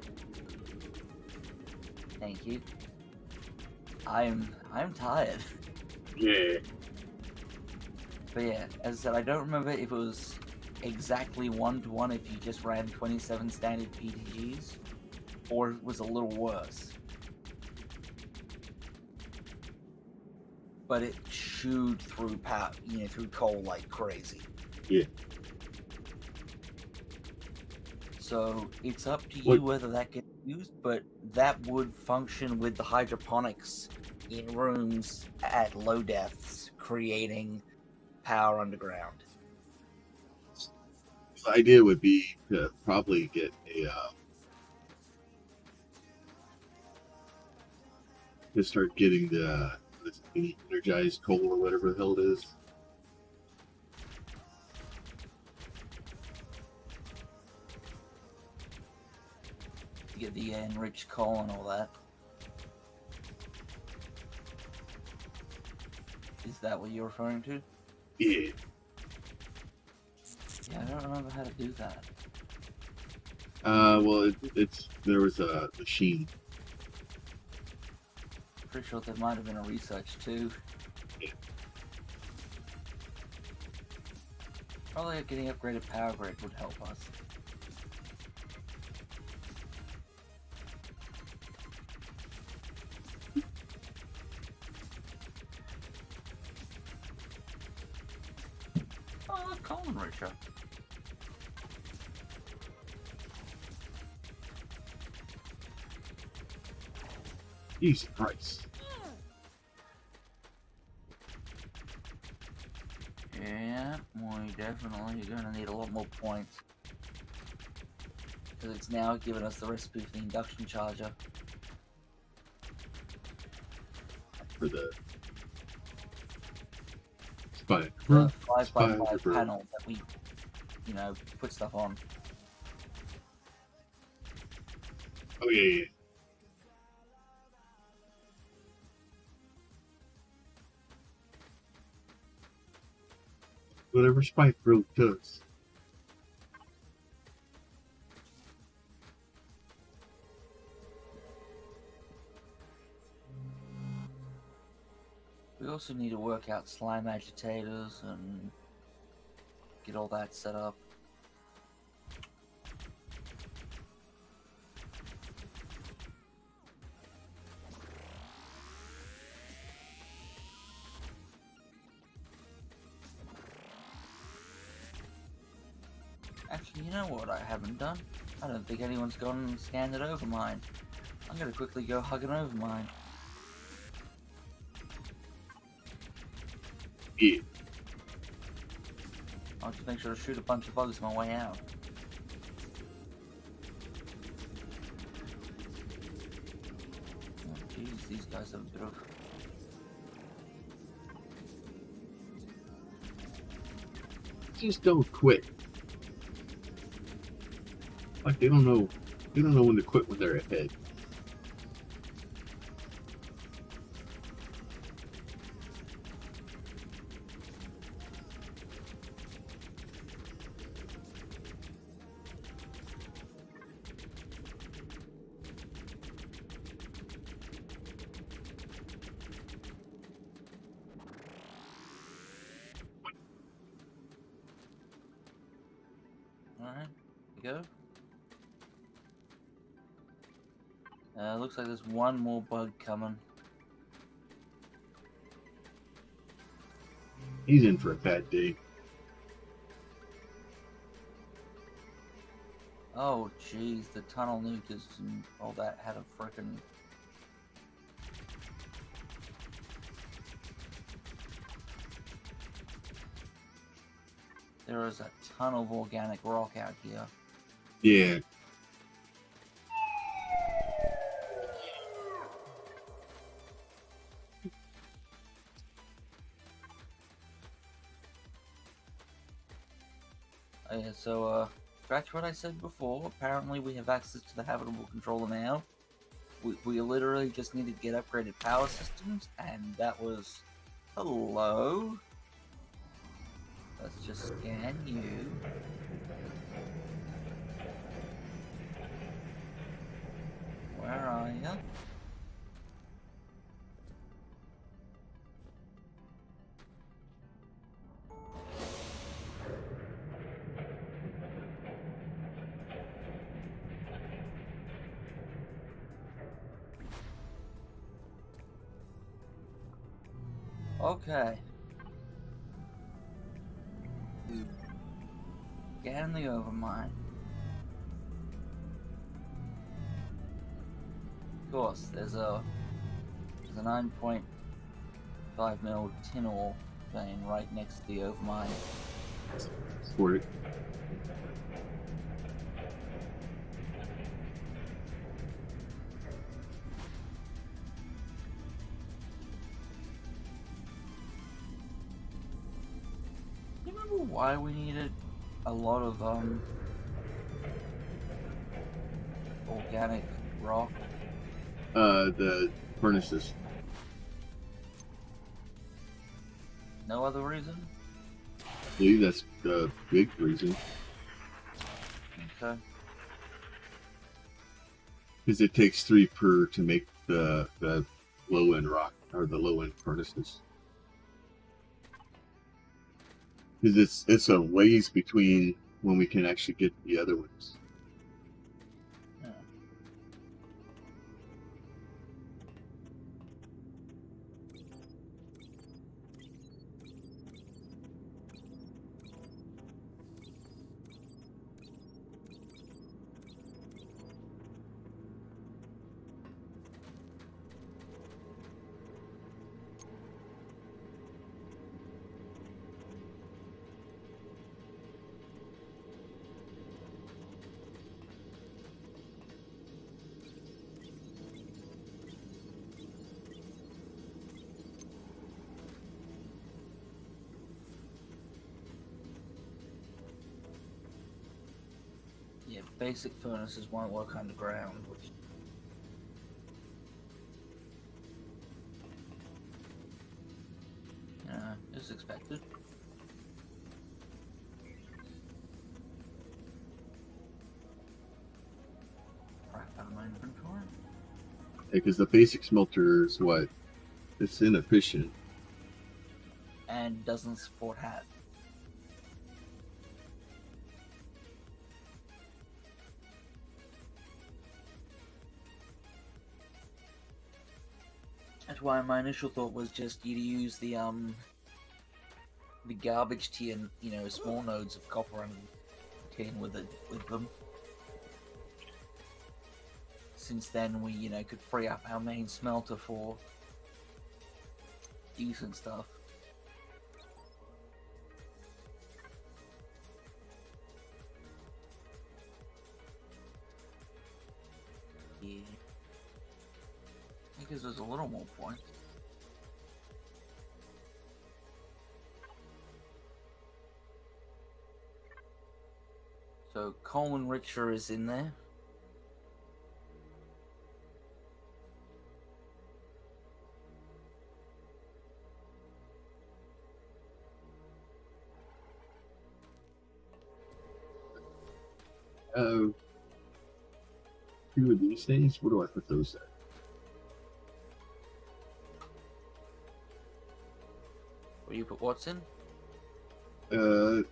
B: Thank you. I'm tired.
A: Yeah.
B: But yeah, as I said, I don't remember if it was exactly 1-to-1 if you just ran 27 standard PTGs, or it was a little worse. But it chewed through through coal like crazy.
A: Yeah.
B: So it's up to you
A: What-
B: whether that gets used, but that would function with the hydroponics in rooms at low depths, creating power underground.
A: The idea would be to probably get a to start getting the energized coal or whatever the hell it is.
B: You get the enriched coal and all that. Is that what you're referring to?
A: Yeah.
B: Yeah, I don't remember how to do that.
A: Well, there was a machine.
B: Pretty sure there might have been a research too.
A: Yeah.
B: Probably getting upgraded power grid would help us. Oh, coal enricher.
A: Jesus Christ.
B: Yeah, we definitely are gonna need a lot more points. Because it's now giving us the recipe for the induction charger.
A: For the spy.
B: The 5x5
A: Spider.
B: panel that we, put stuff on.
A: Oh yeah. Whatever Spike Road does.
B: We also need to work out slime agitators and get all that set up. Actually, you know what I haven't done? I don't think anyone's gone and scanned it over mine. I'm gonna quickly go hug it over mine.
A: Yeah.
B: I'll just make sure to shoot a bunch of bugs on my way out. Oh jeez, these guys have a bit of...
A: Just don't quit. Like they don't know when to quit when they're ahead.
B: Alright, here we go. Looks like there's one more bug coming.
A: He's in for a bad day.
B: Oh, jeez, the tunnel nukers and all that had a frickin'. There is a ton of organic rock out here.
A: Yeah.
B: Yeah, so, back to what I said before, apparently we have access to the habitable controller now. We literally just needed to get upgraded power systems, and that was... Hello? Let's just scan you. Where are ya? Okay. Scan the overmine. Of course, there's a 9.5 mil tin ore vein right next to the overmine.
A: For it.
B: Do you remember why we needed a lot of organic rock?
A: The furnaces.
B: No other reason?
A: I believe that's the big reason.
B: Okay.
A: Because it takes 3 per to make the low end rock or the low end furnaces. Because it's a ways between when we can actually get the other ones.
B: Yeah. Yeah, basic furnaces won't work underground, which... is expected. Crap out of my inventory.
A: Because the basic smelter is what? It's inefficient.
B: And doesn't support hat. That's why my initial thought was just you to use the garbage tin, you know, small nodes of copper and tin with them. Since then we, you know, could free up our main smelter for decent stuff. Yeah. Because there's a little more point. So Coleman Richer is in there.
A: Two of these things. Where do I put those at?
B: Where do you put what's in?
A: The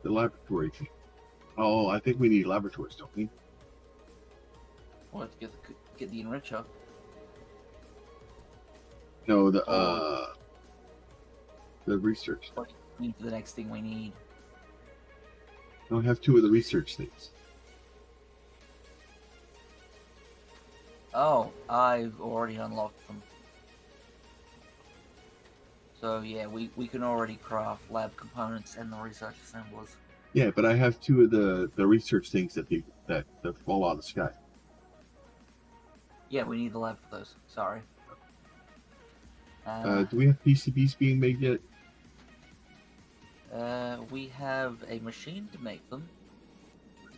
A: laboratory. Oh, I think we need laboratories, don't we?
B: Or to get the enricher.
A: No, the research.
B: What do you mean for the next thing we need?
A: I have 2 of the research things.
B: Oh, I've already unlocked them. So yeah, we can already craft lab components and the research assemblers.
A: Yeah, but I have two of the research things that fall out of the sky.
B: Yeah, we need the lab for those. Sorry.
A: Do we have PCBs being made yet?
B: We have a machine to make them.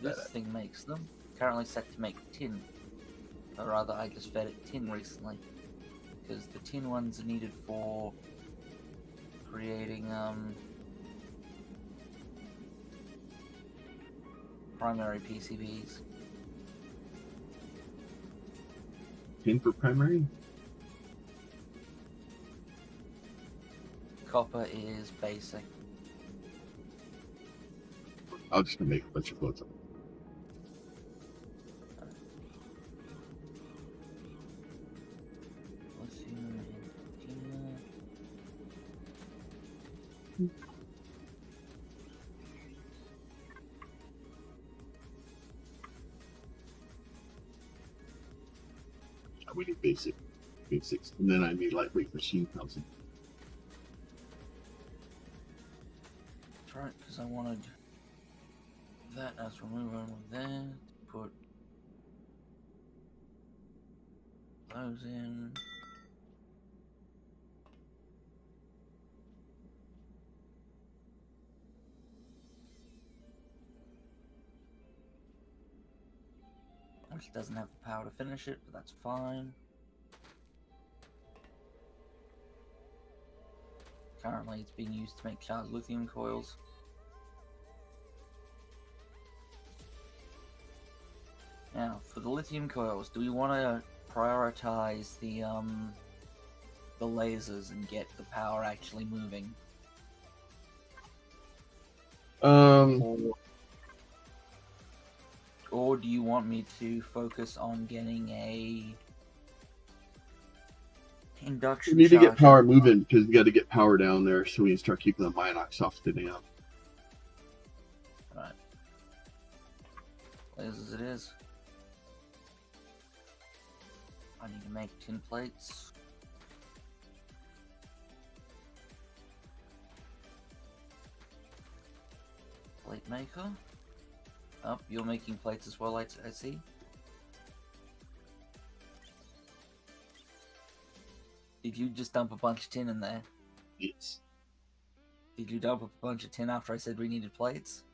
B: This thing makes them. Currently set to make tin. Or rather, I just fed it tin recently. Because the tin ones are needed for creating, primary PCBs.
A: Tin for primary?
B: Copper is basic.
A: I'll just make a bunch of floats of them.
B: Lithium and
A: We need basics, and then I need lightweight machine housing.
B: that's right, because I wanted that as we're moving on with that. Put those in. Which doesn't have the power to finish it, but that's fine. Currently, it's being used to make charged lithium coils. Now, for the lithium coils, do we want to prioritize the lasers and get the power actually moving, or do you want me to focus on getting a induction?
A: We need to get
B: charger?
A: power moving because we got to get power down there so we can start keeping the Minox off the dam.
B: Right. Lasers it is. I need to make tin plates. Plate maker. Oh, you're making plates as well, I see. Did you just dump a bunch of tin in there?
A: Yes.
B: Did you dump a bunch of tin after I said we needed plates?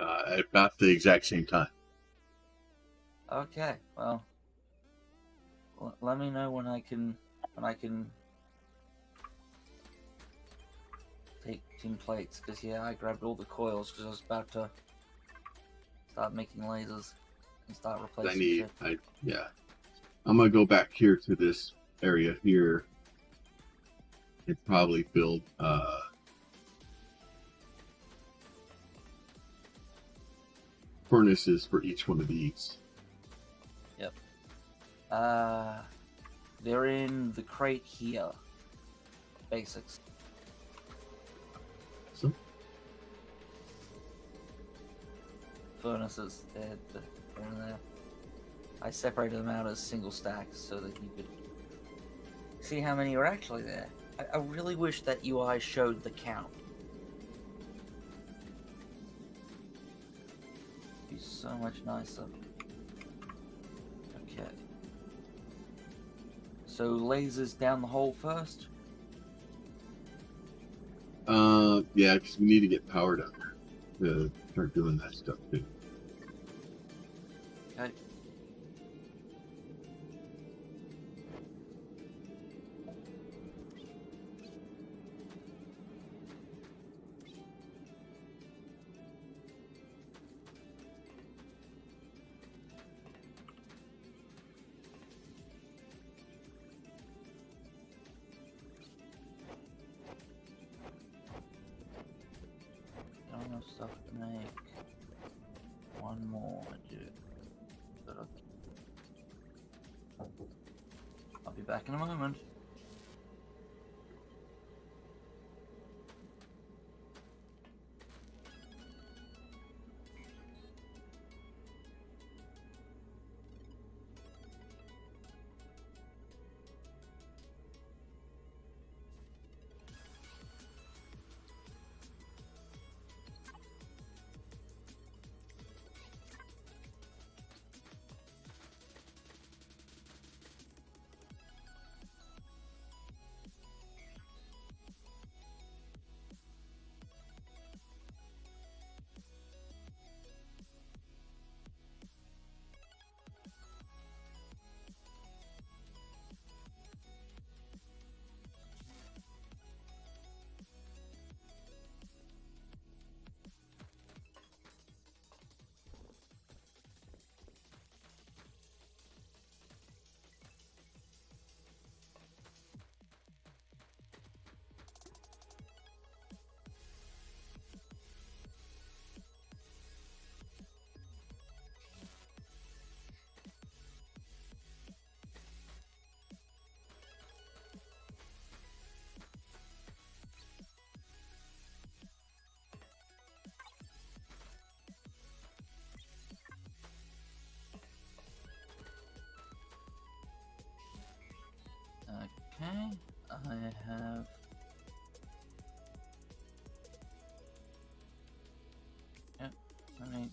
A: At about the exact same time.
B: Okay, well, let me know when I can take tin plates, because yeah, I grabbed all the coils because I was about to start making lasers and start replacing shit.
A: I'm gonna go back here to this area here and probably build furnaces for each one of these.
B: Yep. They're in the crate here. Basics.
A: So
B: Furnaces, they're in there. I separated them out as single stacks so that you could see how many were actually there. I really wish that UI showed the count. It'd be so much nicer. Okay. So lasers down the hole first?
A: yeah, because we need to get power down there to start doing that stuff too.
B: Okay. Got enough stuff to make one more, I do. But I'll be back in a moment. I have. Yep, I need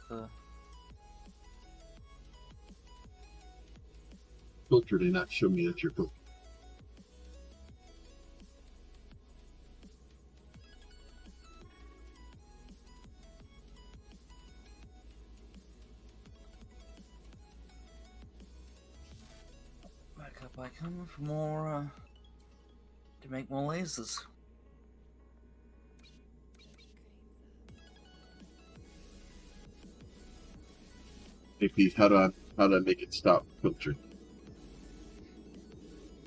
B: the.
A: Filter did not show me that you're filtered.
B: Back up I come for more, to make more lasers.
A: Hey Pete, how do I make it stop filtering?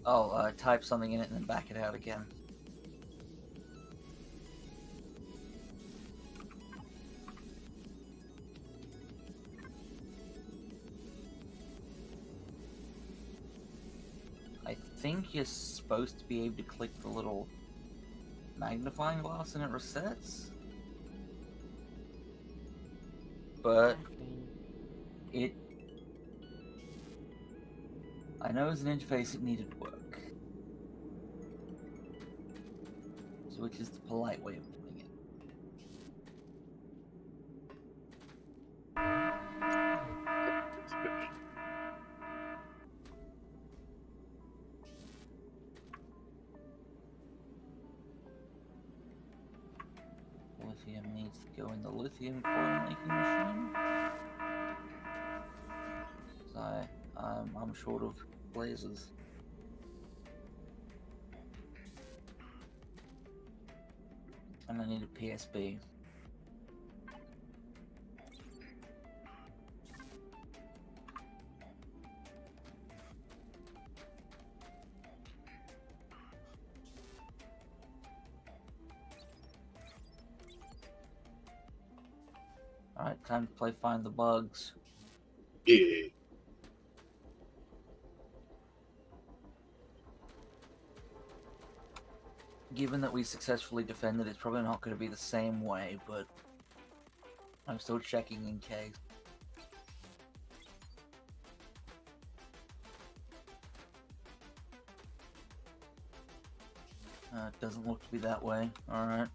B: Oh, type something in it and then back it out again. I think you're supposed to be able to click the little magnifying glass and it resets. But it... I know as an interface it needed work. So which is the polite way of putting it. Lithium needs to go in the lithium coil making machine. 'Cause I'm short of lasers. And I need a PSB. Alright, time to play Find the Bugs.
A: Yeah.
B: Given that we successfully defended, it's probably not going to be the same way, but I'm still checking in case. It doesn't look to be that way. Alright.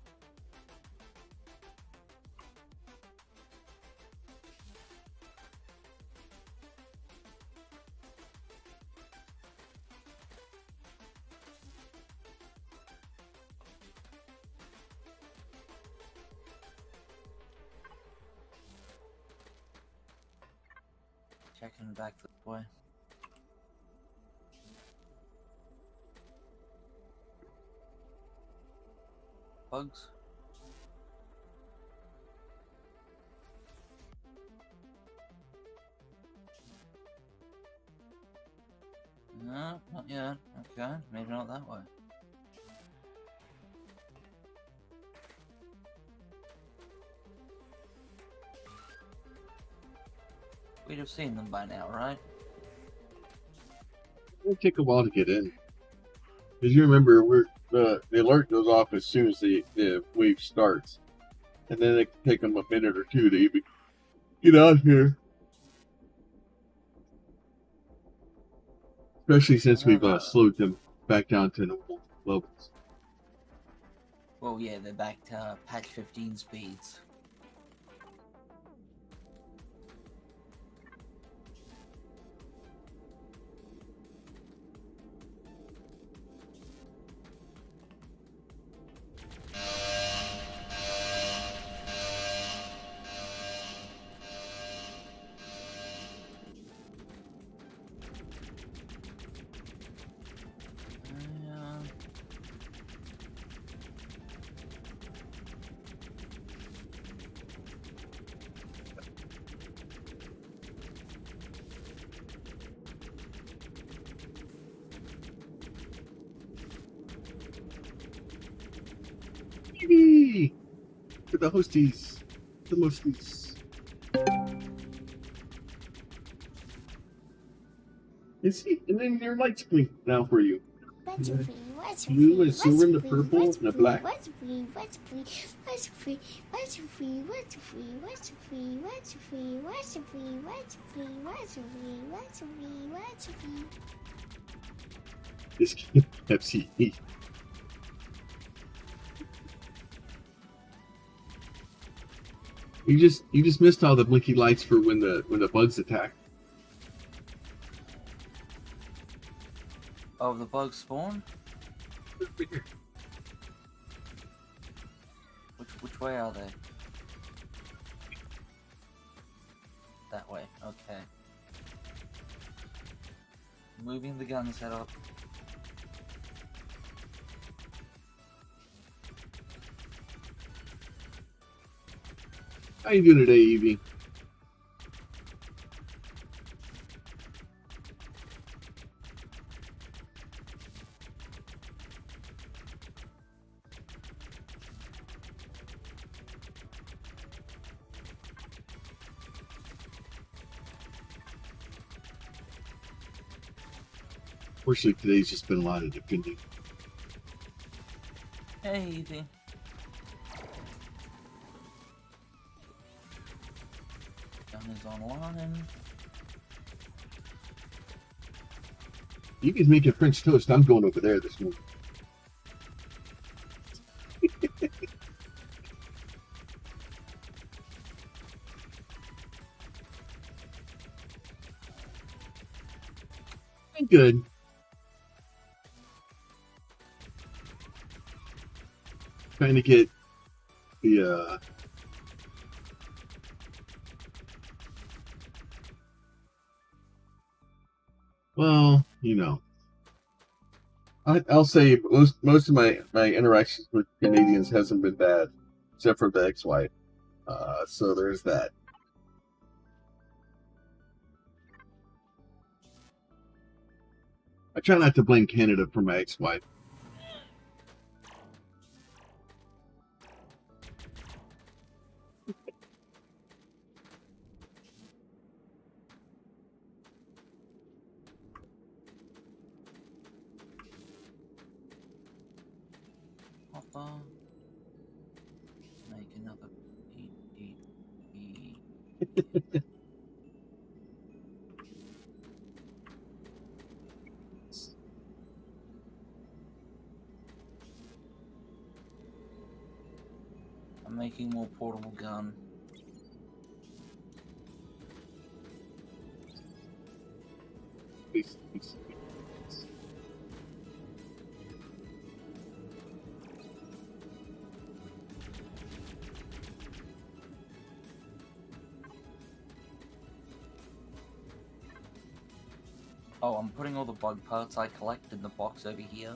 B: Checking back this way. Bugs? No, not yet. Okay, maybe not that way. We'd have seen them by now, right?
A: It'll take a while to get in. As you remember, the alert goes off as soon as the wave starts, and then it can take them a minute or two to even get out here. Especially since we've slowed them back down to normal levels.
B: Well, yeah, they're back to patch 15 speeds.
A: Yee! To the hosties, the mosties. And see, and then your lights blink now for you.
D: What's free? What's
A: Blue
D: free?
A: and silver and the
D: What's
A: purple
D: free?
A: and the black.
D: What's free? What's free? What's free? What's free? What's free? What's free? What's free? What's free? What's free? What's free? What's free? What's free?
A: This game Pepsi. You just missed all the blinky lights for when the bugs attack.
B: Oh, the bugs spawn? Which way are they? That way, okay. Moving the gun setup.
A: How you doing today, Evie? Fortunately, today's just been a lot of defending.
B: Hey, Evie. Gun is online.
A: You can make a French toast. I'm going over there this morning. I'm good. Trying to get the well, you know, I'll say most of my interactions with Canadians hasn't been bad, except for the ex-wife. So there's that. I try not to blame Canada for my ex-wife.
B: Hopper. Make another I'm making more portable gun.
A: Please.
B: Oh, I'm putting all the bug parts I collect in the box over here.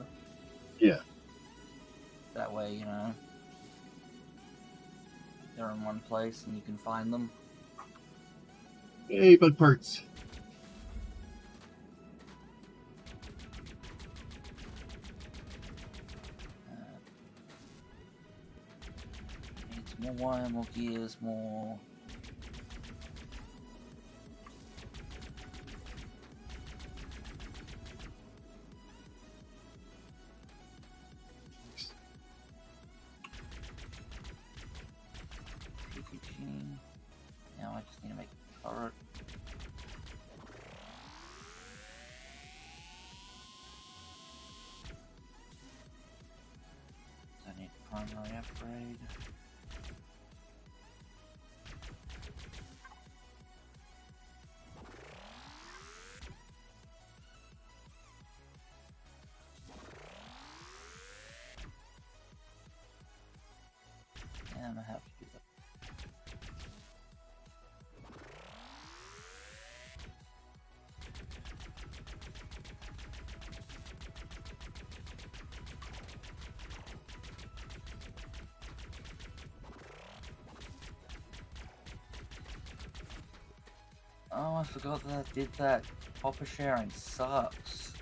A: Yeah.
B: That way, you know, they're in one place and you can find them.
A: Hey, bug parts.
B: Needs more wire, more gears, more... Now I just need to make a turret. I need primary upgrade. And I'm gonna have to do that. Oh, I forgot that I did that. Hopper sharing sucks.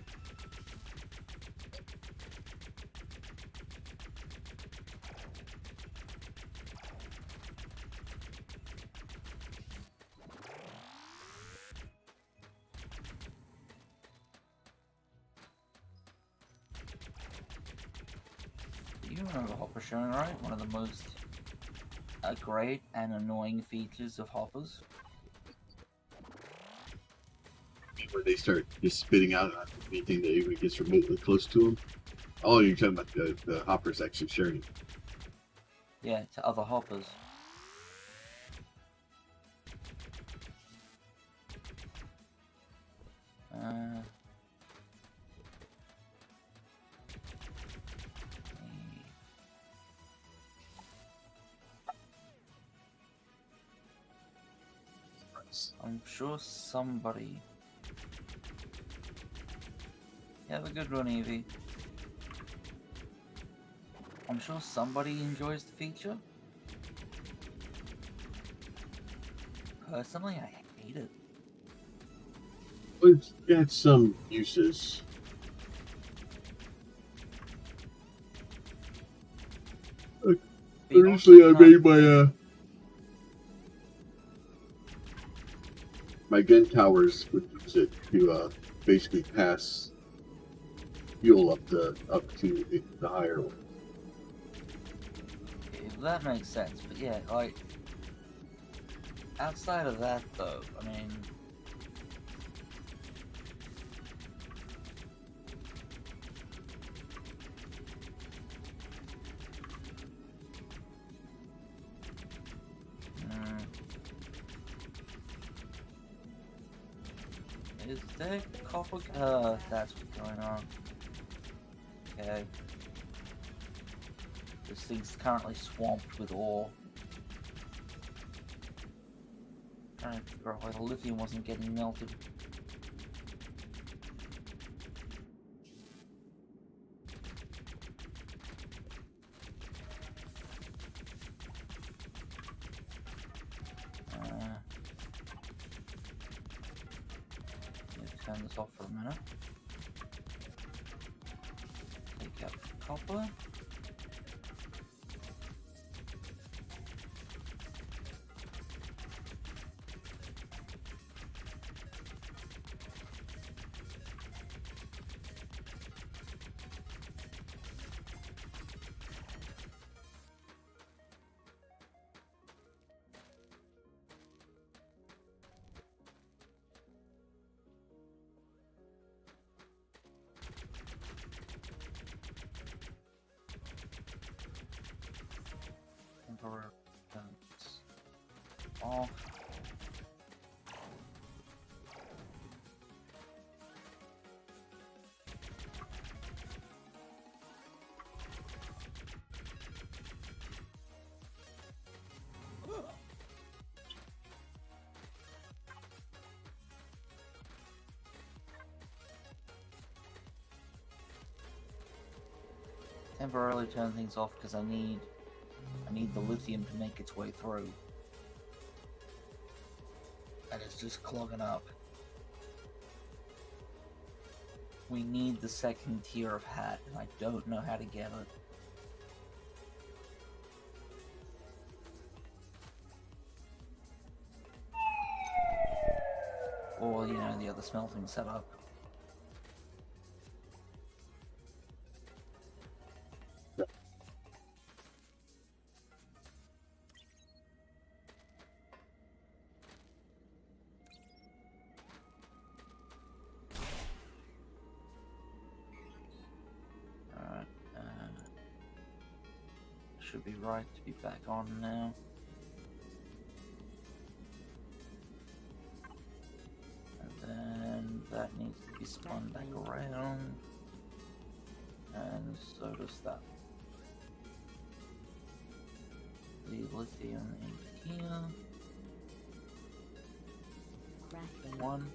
B: You remember hopper sharing, right? One of the most great and annoying features of hoppers.
A: Where they start just spitting out anything that even gets remotely close to them. Oh, you're talking about the hoppers actually sharing.
B: Yeah, to other hoppers. I'm sure somebody. Have a good run, Evie. I'm sure somebody enjoys the feature. Personally, I hate it.
A: It's got some uses. Initially, I made my gun towers would use it to basically pass fuel up to the higher one.
B: Yeah, that makes sense, but yeah, like outside of that, though, I mean. Is there copper? That's what's going on. Okay. This thing's currently swamped with ore. Trying to figure out why the lithium wasn't getting melted. Turn this off for a minute. Take out the copper. Off. Temporarily turn things off because I need the lithium to make its way through. And it's just clogging up. We need the second tier of hat, and I don't know how to get it. Or, you know, the other smelting setup. Should be right to be back on now. And then that needs to be spun back around. And so does that. The lithium in here.
C: Crafting.
B: One.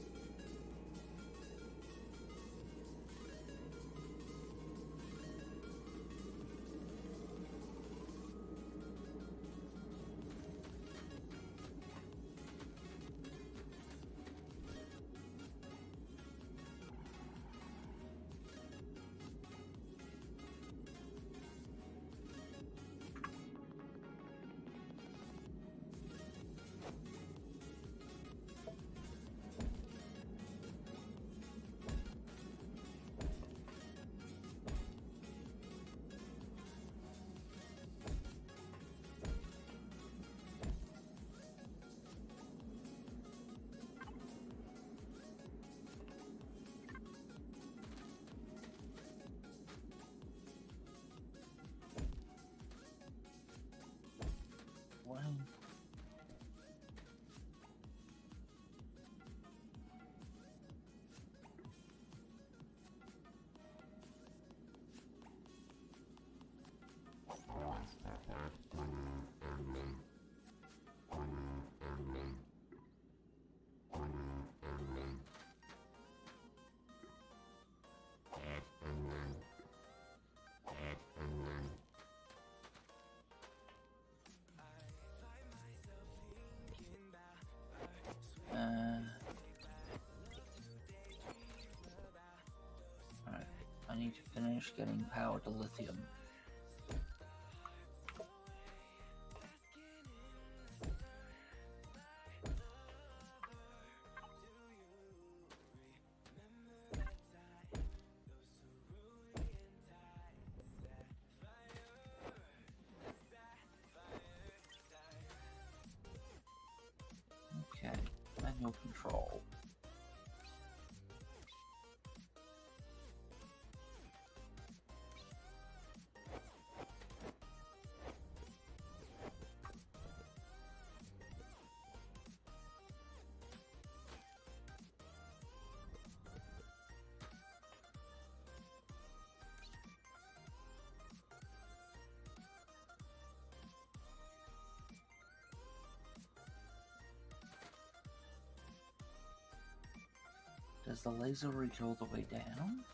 B: need to finish getting power to lithium. Okay, manual control. Does the laser reach all the way down?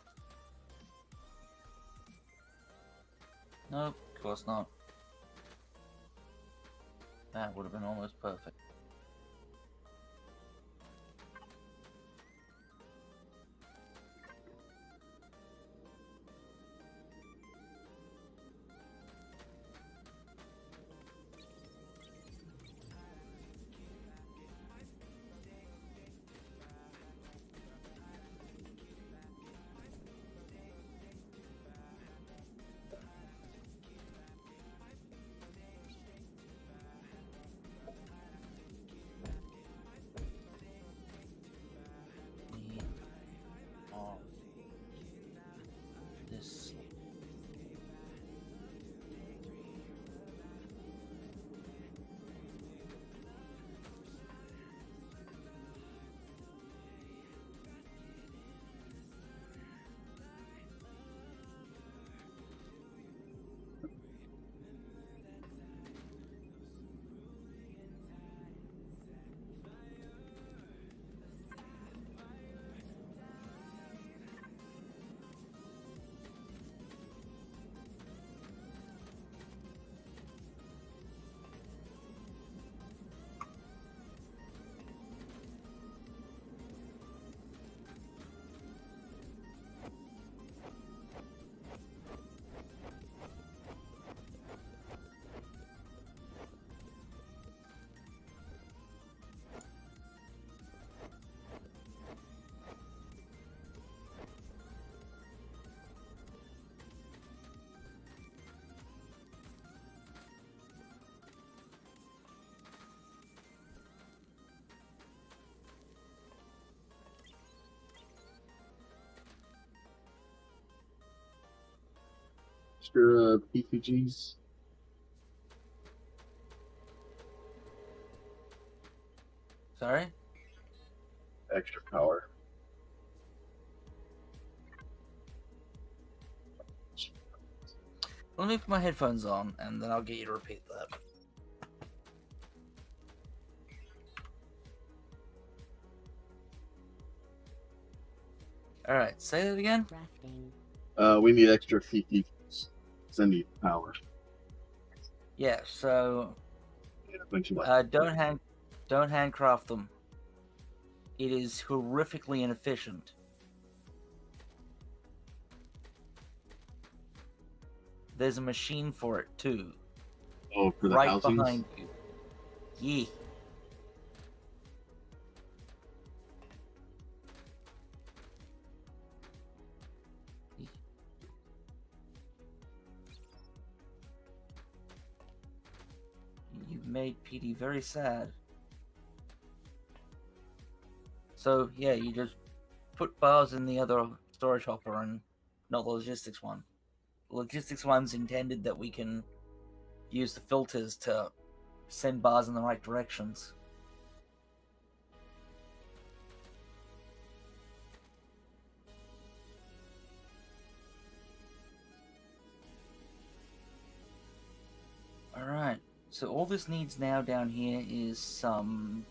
B: Nope, of course not. That would have been almost perfect. Need all this.
A: Extra PPGs.
B: Sorry?
A: Extra power.
B: Let me put my headphones on, and then I'll get you to repeat that. Alright, say that again?
C: Crafting.
A: We need extra PPGs. Because I need power.
B: Yeah, so
A: And a bunch of
B: don't handcraft them. It is horrifically inefficient. There's a machine for it too,
A: oh, for the
B: right
A: housings.
B: behind you. Yeah. You've made PD very sad. So yeah, you just put bars in the other storage hopper and not the logistics one. The logistics one's intended that we can use the filters to send bars in the right directions. Alright, so all this needs now down here is some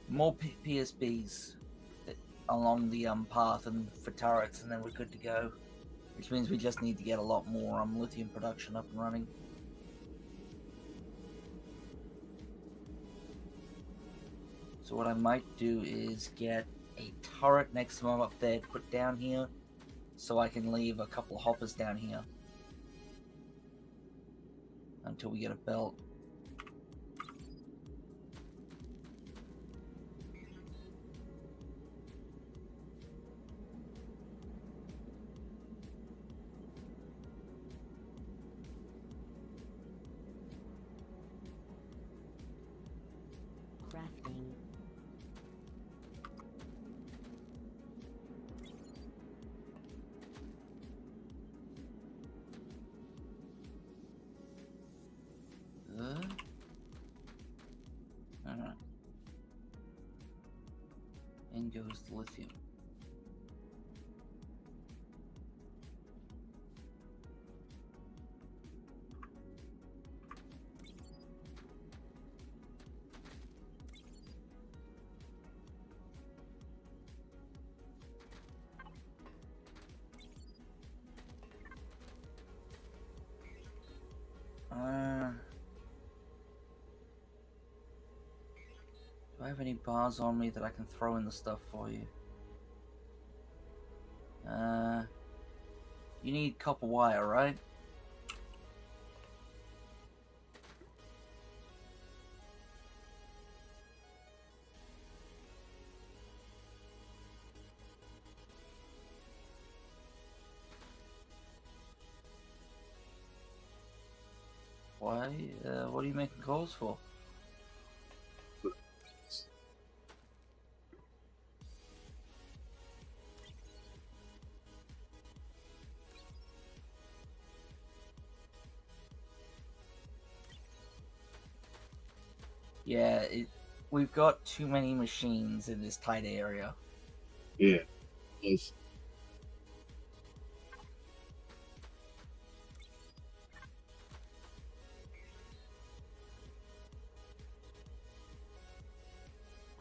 B: more PSBs along the path and for turrets, and then we're good to go. which means we just need to get a lot more lithium production up and running. So what I might do is get a turret next to them up there to put down here, so I can leave a couple of hoppers down here until we get a belt.
C: Crafting.
B: Alright. In goes the lithium. Do I have any bars on me that I can throw in the stuff for you? You need copper wire, right? Why? What are you making calls for? Yeah, we've got too many machines in this tight area.
A: Yeah. Yes.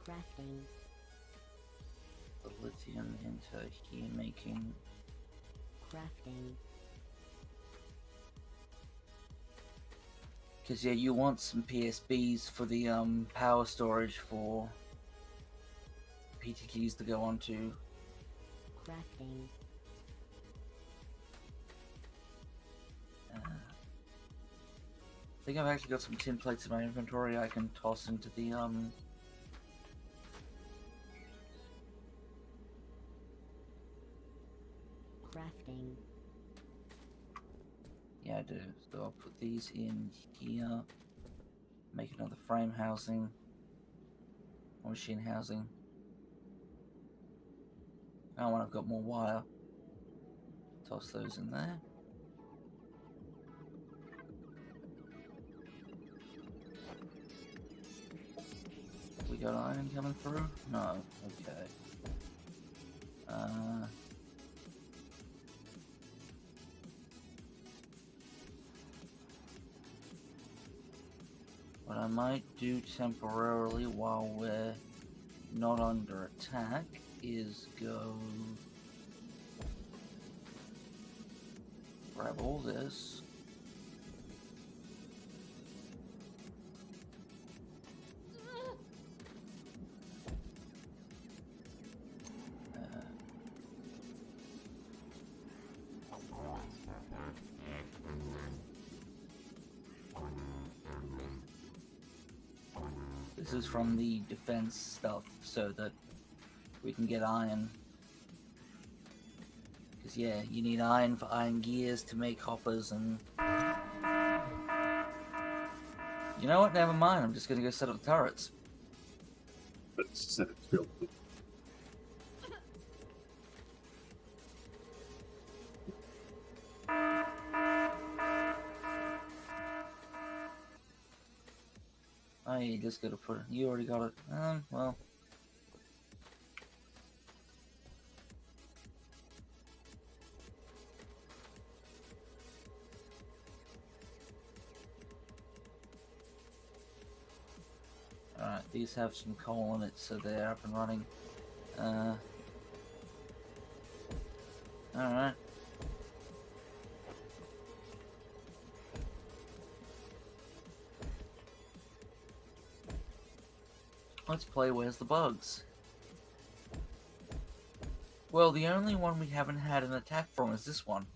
C: Crafting.
B: The lithium into here making.
C: Crafting.
B: Because yeah, you want some PSBs for the power storage for PTQs to go onto.
C: Crafting.
B: I think I've actually got some tin plates in my inventory I can toss into the
C: Crafting.
B: Yeah, I do. So I'll put these in here. Make another frame housing. Or machine housing. Oh, when I've got more wire, toss those in there. We got iron coming through? No. Okay. What I might do temporarily while we're not under attack is go grab all this. This is from the defense stuff so that we can get iron. Because yeah, you need iron for iron gears to make hoppers and... You know what, never mind, I'm just gonna go set up turrets.
A: Let's set it still.
B: Oh, you just gotta put it... You already got it. Well... Alright, these have some coal in it, so they're up and running. Alright. Let's play Where's the Bugs? Well, the only one we haven't had an attack from is this one.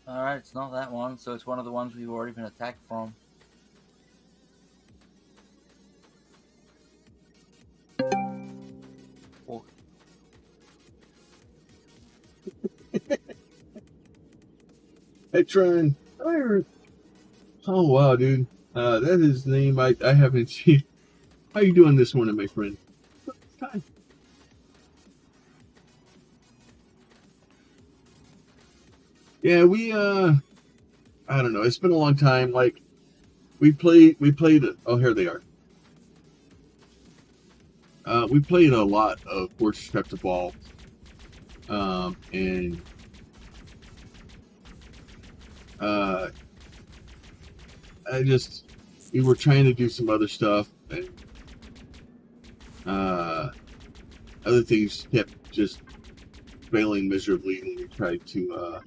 B: Alright, it's not that one, so it's one of the ones we've already been attacked from. Oh.
A: Hey, Tron. Oh, wow, dude. That is the name I haven't seen. How you doing this morning, my friend? Hi. Yeah, I don't know. It's been a long time. Like, we played. Oh, here they are. We played a lot of FortressCraft Evolved, and we were trying to do some other stuff, and other things kept just failing miserably when we tried to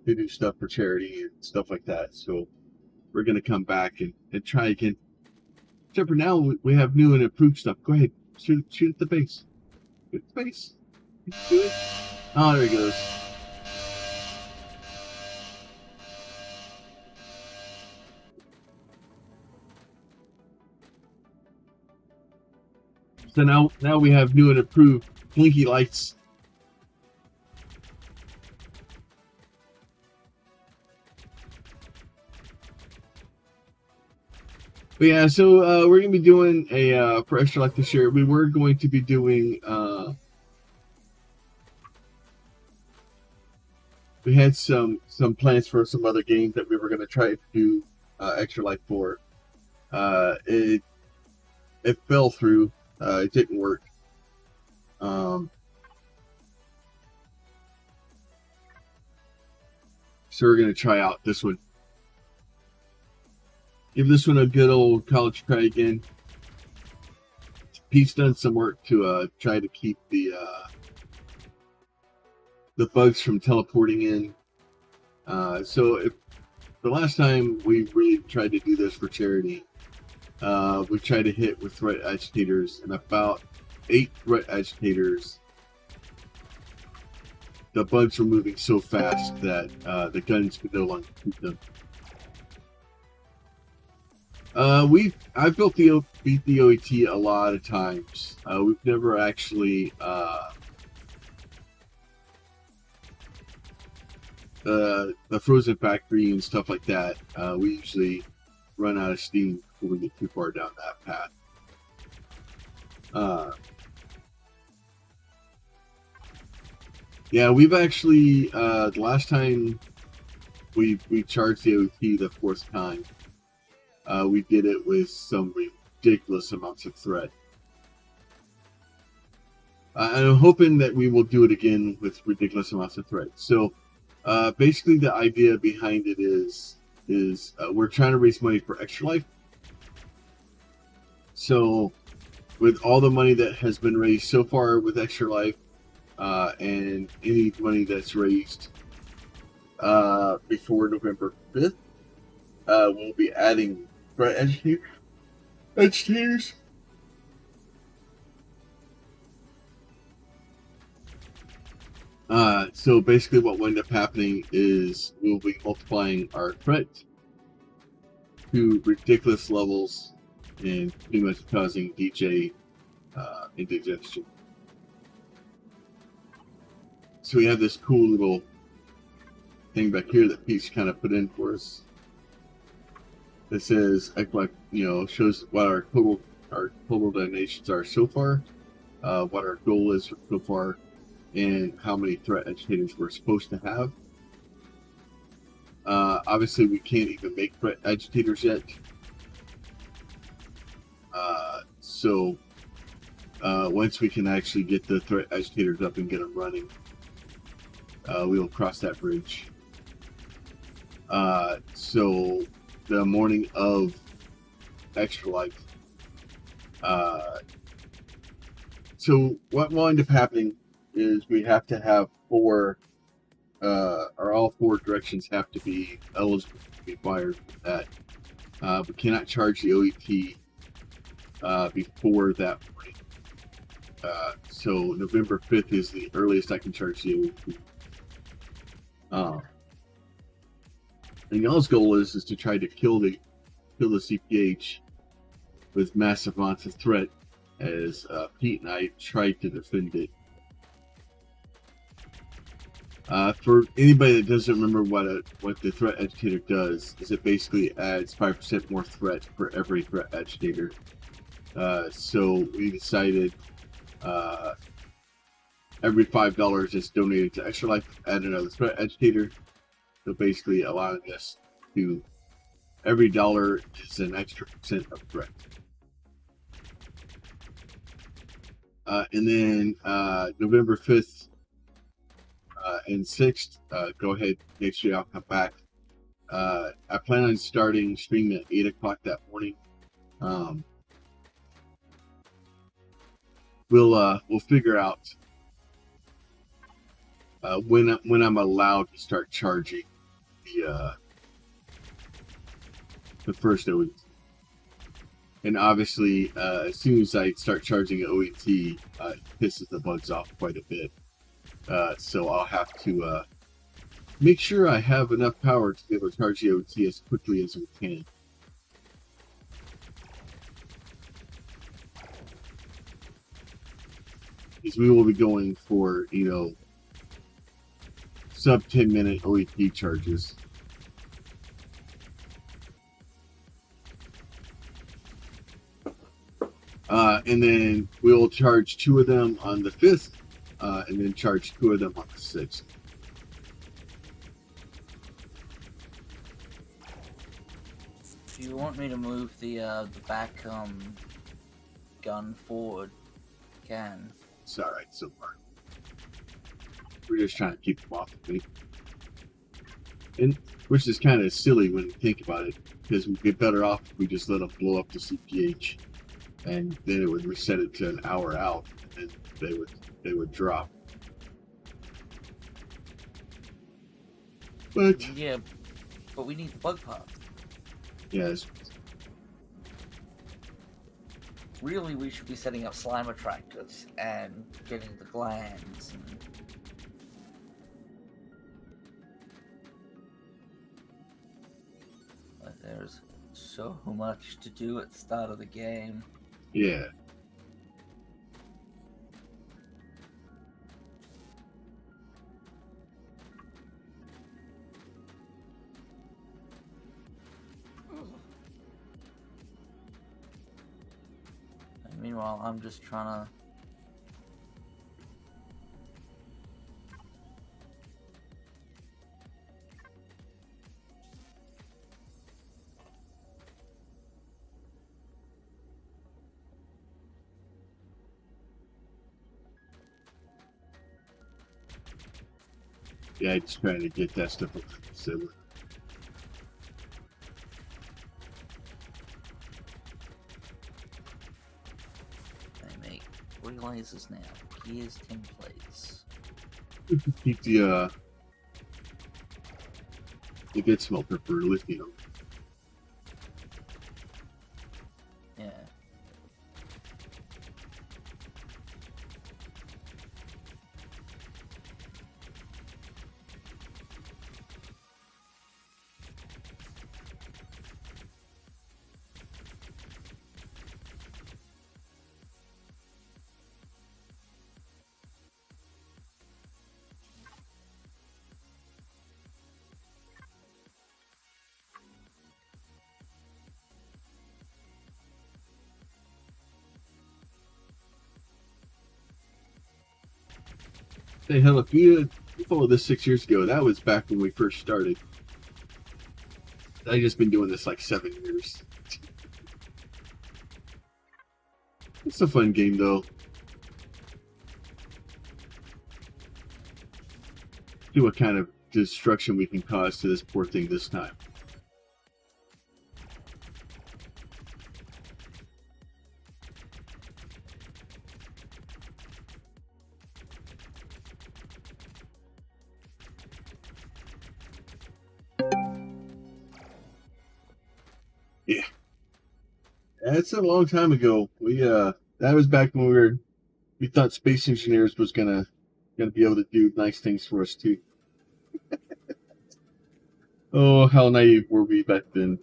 A: do stuff for charity and stuff like that. So we're gonna come back and try again. Except for now, we have new and improved stuff. Go ahead, shoot at the base. Shoot at the base. Do it. Oh, there he goes. So now we have new and improved blinky lights. But yeah, so we're gonna be doing a for Extra Life this year. We were going to be doing. We had some plans for some other games that we were gonna try to do Extra Life for. It fell through. It didn't work. So we're gonna try out this one. Give this one a good old college try again. Pete's done some work to try to keep the bugs from teleporting in. So if the last time we really tried to do this for charity, we tried to hit with threat agitators, and about 8 threat agitators, the bugs were moving so fast that the guns could no longer shoot them. I've beat the OET a lot of times. We've never actually the Frozen Factory and stuff like that. We usually run out of steam before we get too far down that path. Yeah, we've actually the last time we charged the OET the 4th time. We did it with some ridiculous amounts of threat. I'm hoping that we will do it again with ridiculous amounts of threat. So basically the idea behind it is we're trying to raise money for Extra Life. So with all the money that has been raised so far with Extra Life, and any money that's raised before November 5th, we'll be adding threat agitators. So basically what will end up happening is we'll be multiplying our threat to ridiculous levels and pretty much causing DJ indigestion. So we have this cool little thing back here that Pete's kind of put in for us. That says, shows what our total donations are so far, what our goal is so far, and how many threat agitators we're supposed to have. Obviously, we can't even make threat agitators yet. So once we can actually get the threat agitators up and get them running, we will cross that bridge. So the morning of Extra Life. So what will end up happening is we have to have four, or all four directions have to be eligible to be fired for that. We cannot charge the OET before that morning. So November 5th is the earliest I can charge the OET. And y'all's goal is to try to kill the CPH with massive amounts of threat, as Pete and I tried to defend it. For anybody that doesn't remember what the threat agitator does, is it basically adds 5% more threat for every threat agitator. So we decided every $5 is donated to Extra Life, add another threat agitator. So basically allowing us to, every dollar is an extra % of threat. And then November 5th and 6th, go ahead, next year I'll come back. I plan on starting streaming at 8 o'clock that morning. We'll figure out when I'm allowed to start charging the first OET. And obviously, as soon as I start charging an OET, it pisses the bugs off quite a bit. So I'll have to make sure I have enough power to be able to charge the OET as quickly as we can. Because we will be going for, sub 10-minute OET charges. And then we'll charge 2 of them on the 5th, and then charge 2 of them on the 6th.
B: Do you want me to move the back gun forward? Can.
A: It's alright so far. We're just trying to keep them off of me. And which is kind of silly when you think about it, because we'd be better off if we just let them blow up the CPH, and then it would reset it to an hour out, and they would drop. But
B: Yeah, but we need the bug parts.
A: yes,
B: Really, we should be setting up slime attractors and getting the glands. But there's so much to do at the start of the game.
A: yeah.
B: And meanwhile, I'm just trying to...
A: Yeah, just trying to get that stuff up to the server.
B: I make 3 lasers now. Here's 10 plates.
A: Keep the good smelter for lithium.
B: Yeah.
A: Hey, hell, if you followed this 6 years ago, that was back when we first started. I just been doing this like 7 years. It's a fun game though. See what kind of destruction we can cause to this poor thing this time. Yeah. That's a long time ago. That was back when we thought space engineers was gonna be able to do nice things for us too. Oh, how naive were we back then?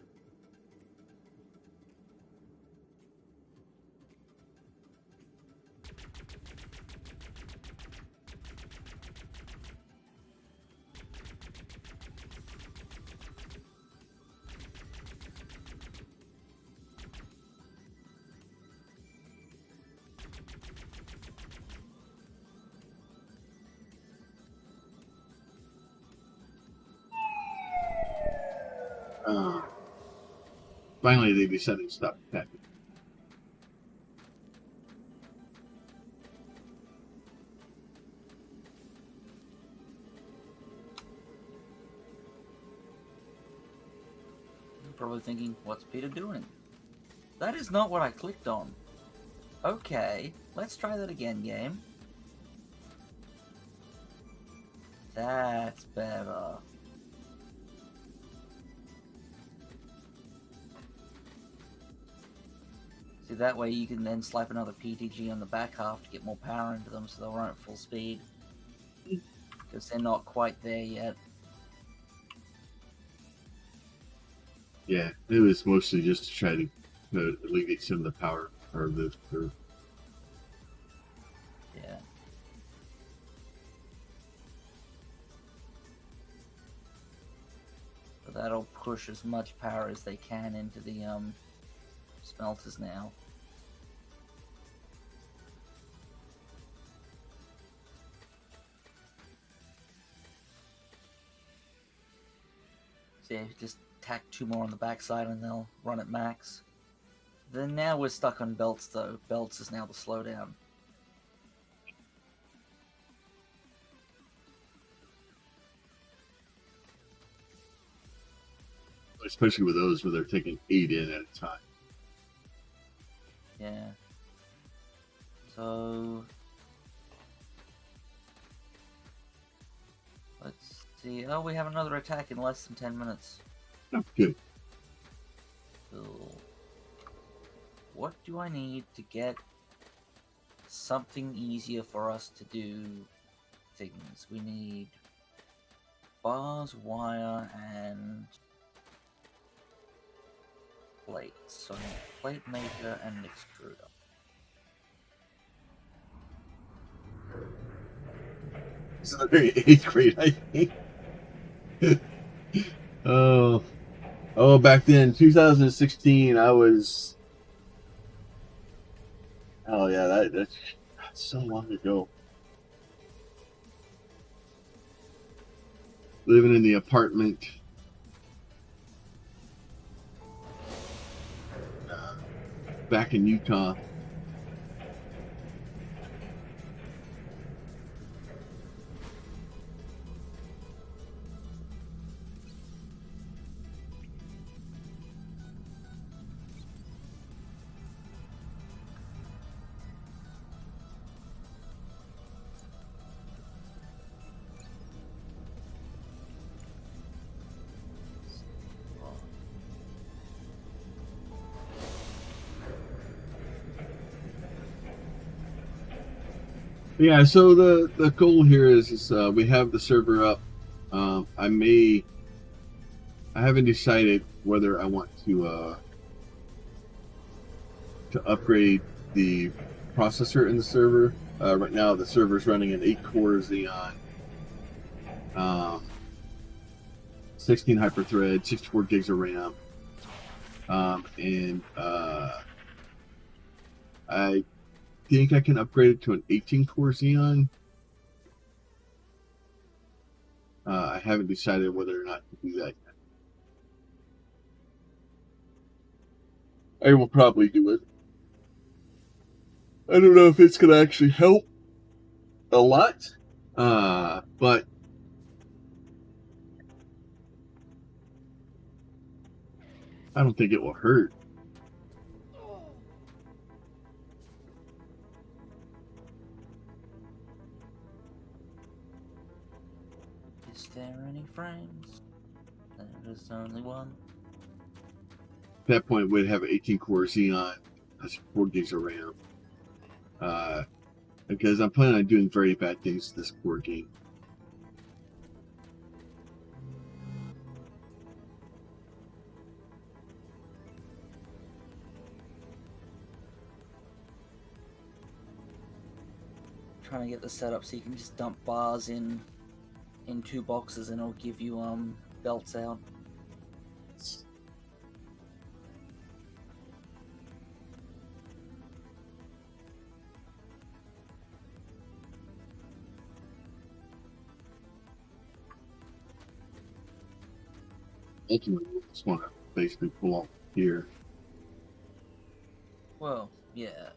A: Uh, Finally, they decided to stop attacking.
B: You're probably thinking, what's Peter doing? That is not what I clicked on. Okay, let's try that again, game. That's better. See, that way you can then slap another PTG on the back half to get more power into them so they'll run at full speed. Because they're not quite there yet.
A: Yeah, it was mostly just to try to alleviate some of the power or the.
B: Yeah. But that'll push as much power as they can into the smelters now. So yeah, just tack 2 more on the backside and they'll run at max. Then now we're stuck on belts though. Belts is now the slowdown.
A: Especially with those where they're taking 8 in at a time.
B: Yeah. So let's see. Oh, we have another attack in less than 10 minutes.
A: Oh, good.
B: Cool. What do I need to get something easier for us to do things? We need bars, wire, and plates. So I need a plate maker and an extruder.
A: This is a very 8th grade, I think. Oh, back then, 2016, I was. Oh yeah, that's so long ago. Living in the apartment. Back in Utah. Yeah, so the goal here is we have the server up. I haven't decided whether I want to upgrade the processor in the server. Right now, the server is running an 8-core Xeon, 16 hyperthread, 64 gigs of RAM, and I think I can upgrade it to an 18-core Xeon. I haven't decided whether or not to do that yet. I will probably do it. I don't know if it's going to actually help a lot, but I don't think it will hurt.
B: Is there any frames? There's only one.
A: At that point, we'd have an 18-core Xeon, that's 4 gigs of RAM. Because I'm planning on doing very bad things to this core game.
B: Trying to get the setup so you can just dump bars in 2 boxes and it'll give you belts out.
A: Ultimately, we just want to basically pull off here.
B: Well, yeah.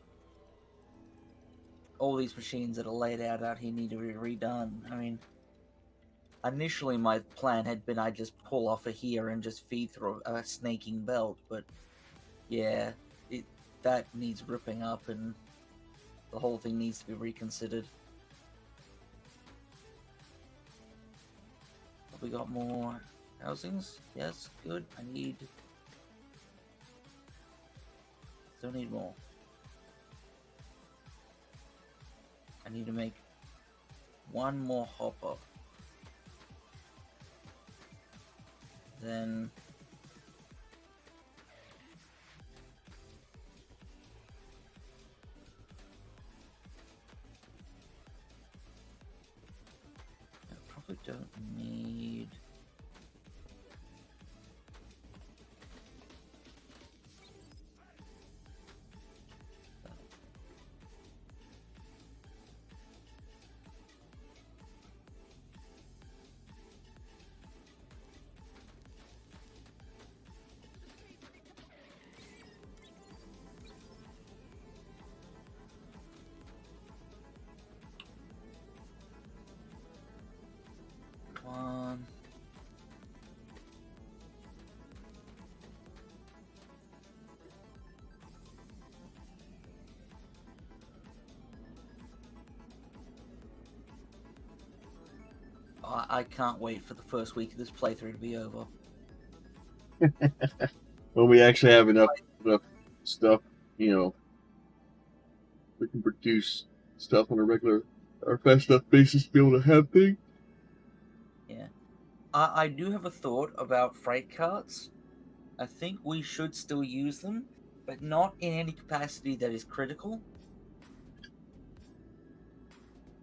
B: All these machines that are laid out here need to be redone. I mean, initially my plan had been I'd just pull off of here and just feed through a snaking belt, but yeah, that needs ripping up and the whole thing needs to be reconsidered. Have we got more housings? Yes, good. Still need more. I need to make one more hopper. Then I probably don't need one. I can't wait for the first week of this playthrough to be over.
A: When we actually have enough stuff, you know, we can produce stuff on a regular or fast enough basis to be able to have things.
B: Yeah. I do have a thought about freight carts. I think we should still use them, but not in any capacity that is critical.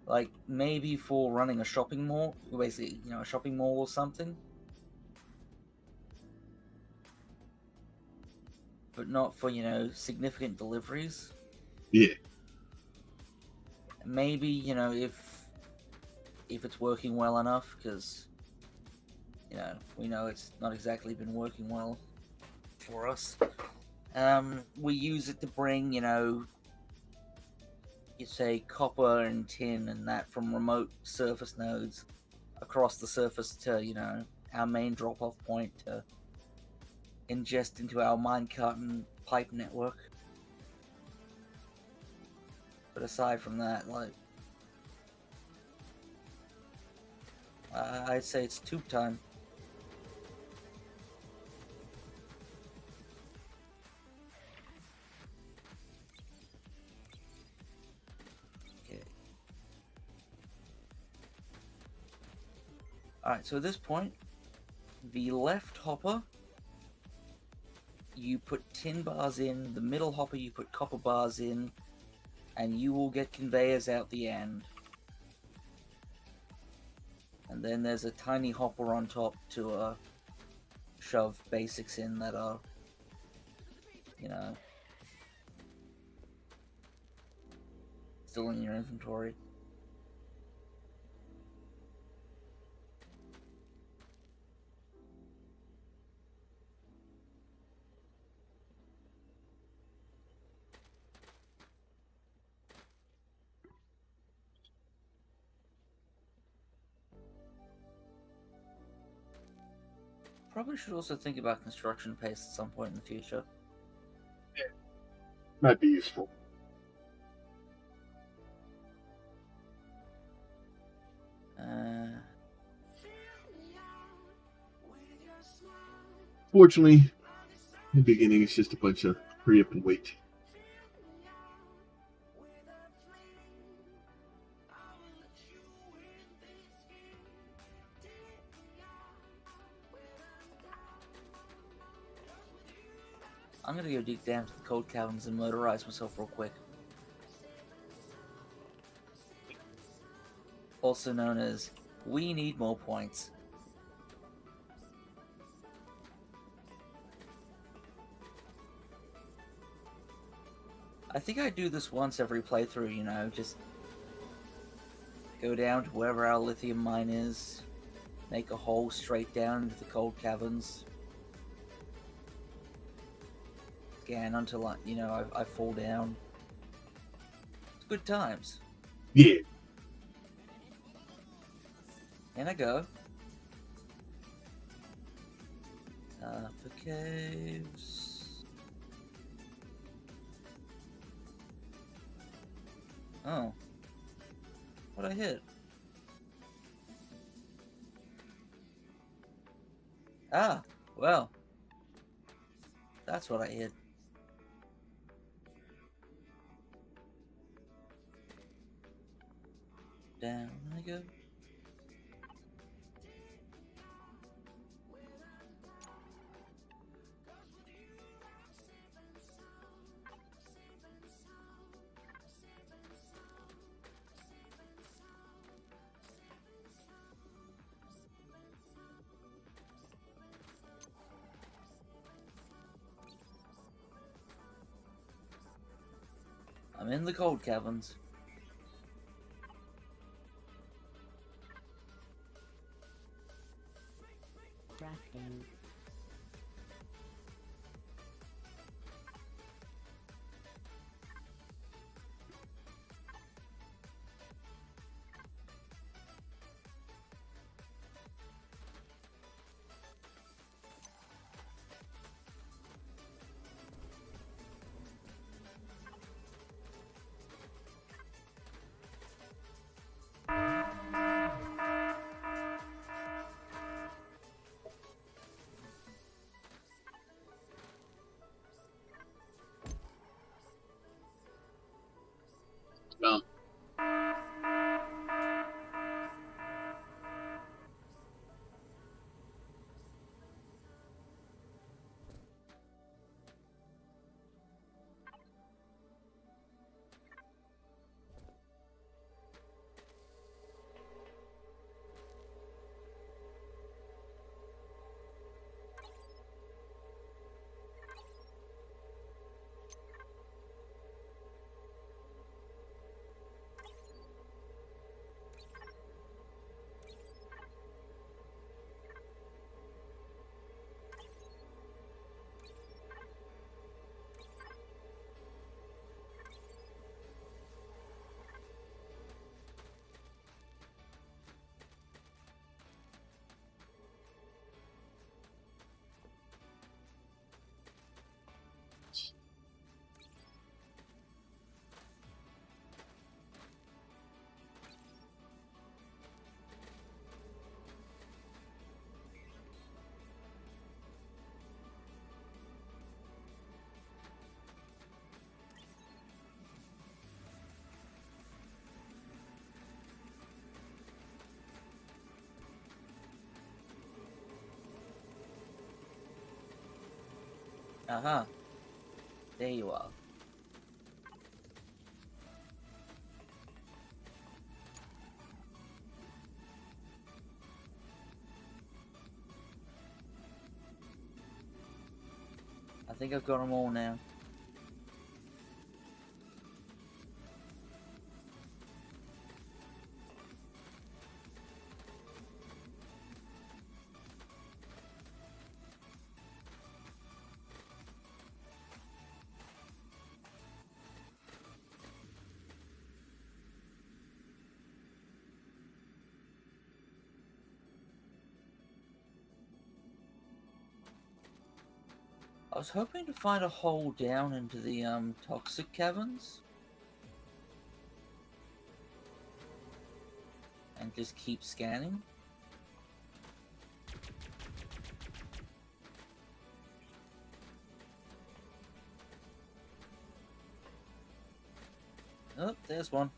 B: Like, maybe for running a shopping mall, basically, a shopping mall or something. But not for, significant deliveries.
A: Yeah.
B: Maybe, if it's working well enough, because, we know it's not exactly been working well for us. We use it to bring, you say copper and tin and that from remote surface nodes across the surface to, our main drop-off point to ingest into our minecart and pipe network. But aside from that, I'd say it's tube time. Okay. Alright, so at this point, the left hopper, you put tin bars in, the middle hopper you put copper bars in, and you will get conveyors out the end. And then there's a tiny hopper on top to shove basics in that are, still in your inventory. probably should also think about construction paste at some point in the future.
A: Might be useful. Fortunately, in the beginning, it's just a bunch of hurry up and wait.
B: I'm gonna go dig down to the cold caverns and motorize myself real quick. Also known as, we need more points. I think I do this once every playthrough, you know, just go down to wherever our lithium mine is, make a hole straight down into the cold caverns, scan until, you know, I fall down. It's good times.
A: Yeah.
B: And I go. For caves. Oh. What'd I hit? Ah, well. That's what I hit. Down I go. I'm in the cold caverns.
C: Crafting.
A: Um,
B: Uh-huh. There you are. I think I've got them all now. was hoping to find a hole down into the toxic caverns. And just keep scanning. Oh, there's one.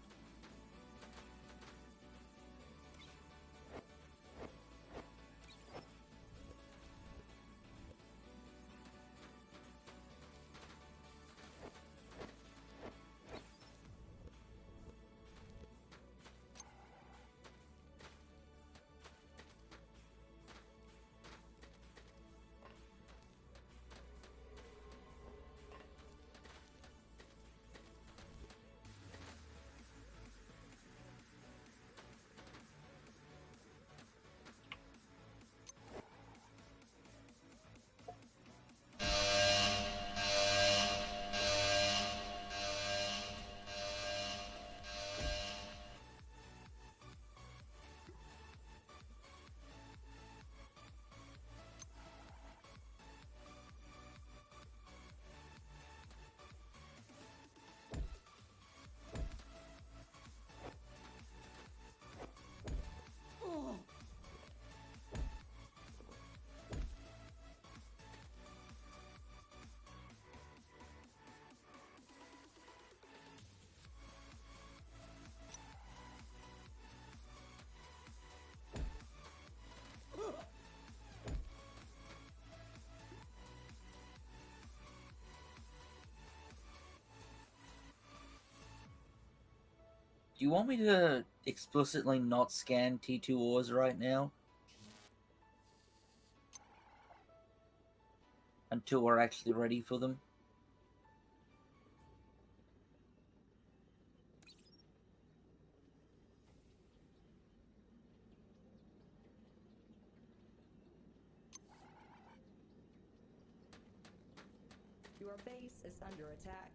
B: Do you want me to explicitly not scan T2 ores right now? Until we're actually ready for them?
E: Your base is under attack.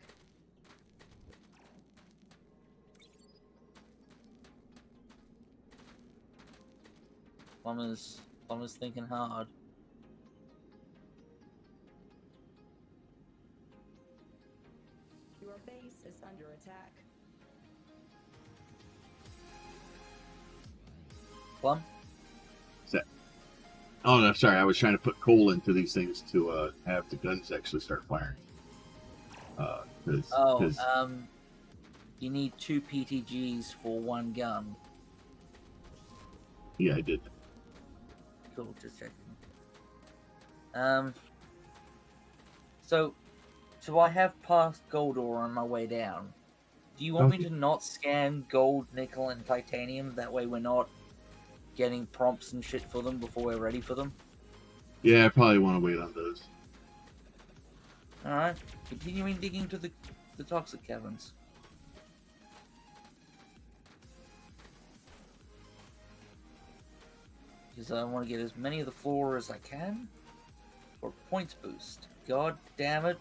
B: Plumber's thinking hard.
E: Your base is under attack.
B: Plum?
A: Set. Oh no, sorry. I was trying to put coal into these things to have the guns actually start firing.
B: You need 2 PTGs for 1 gun.
A: Yeah, I did.
B: Cool, just checking. So I have passed gold ore on my way down. Do you want me
A: Okay.
B: to not scan gold, nickel, and titanium? That way we're not getting prompts and shit for them before we're ready for them?
A: Yeah, I probably want to wait on those.
B: Alright, continuing digging to the toxic caverns. Because I want to get as many of the floor as I can for points boost. God damn it.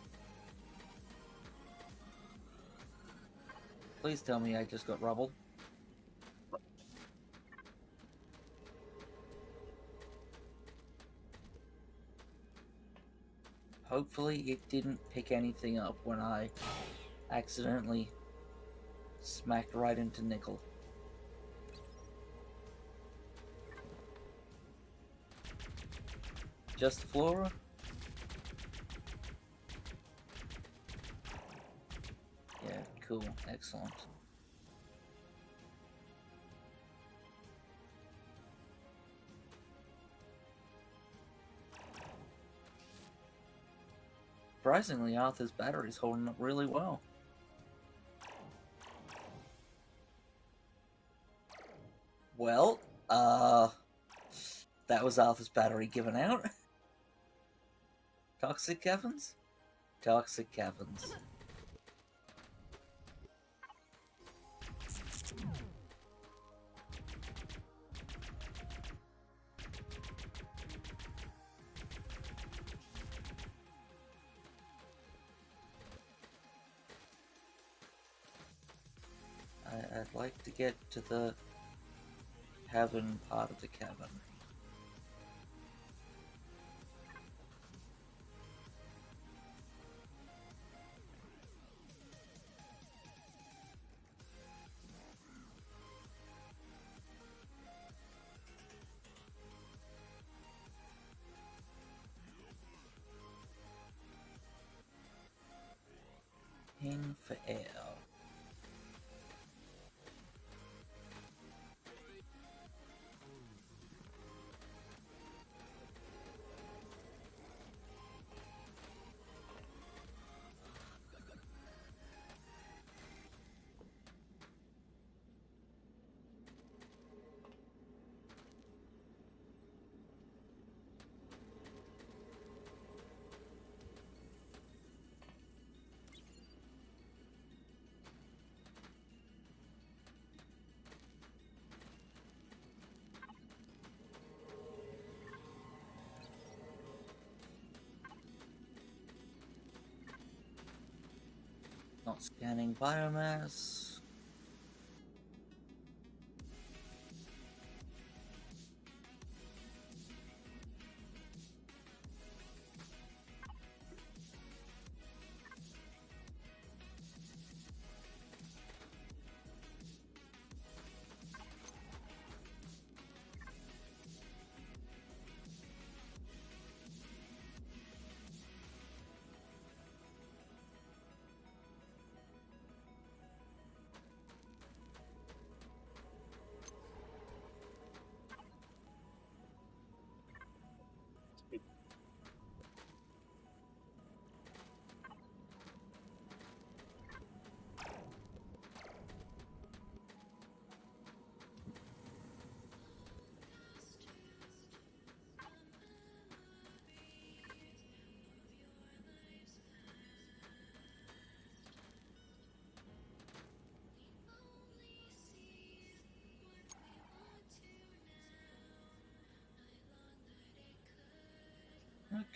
B: Please tell me I just got rubble. Hopefully it didn't pick anything up when I accidentally smacked right into nickel. Just flora? Yeah, cool, excellent. Surprisingly, Arthur's battery's holding up really well. Well, that was Arthur's battery given out. Toxic caverns? Toxic caverns. I'd like to get to the cavern part of the cavern. for air. Not scanning biomass.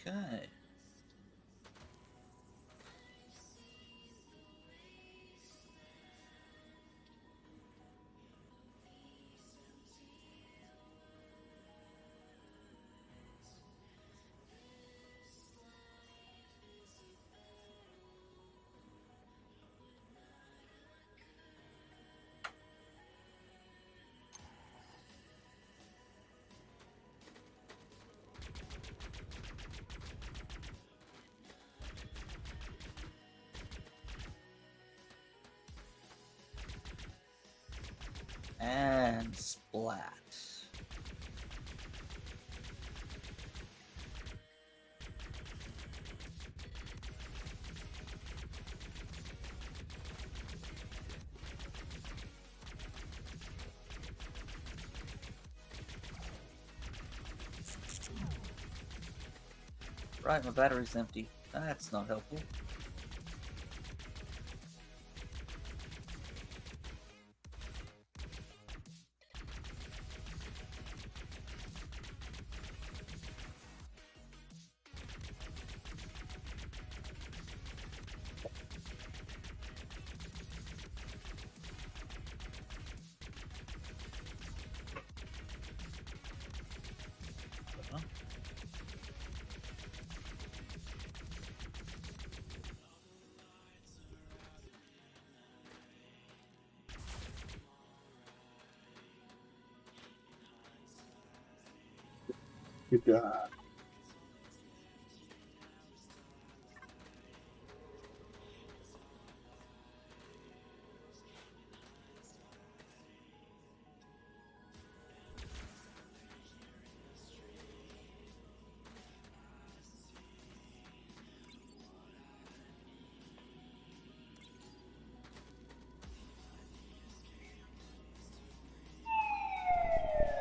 B: Okay. And splat. Right, my battery's empty. That's not helpful.
A: Good job.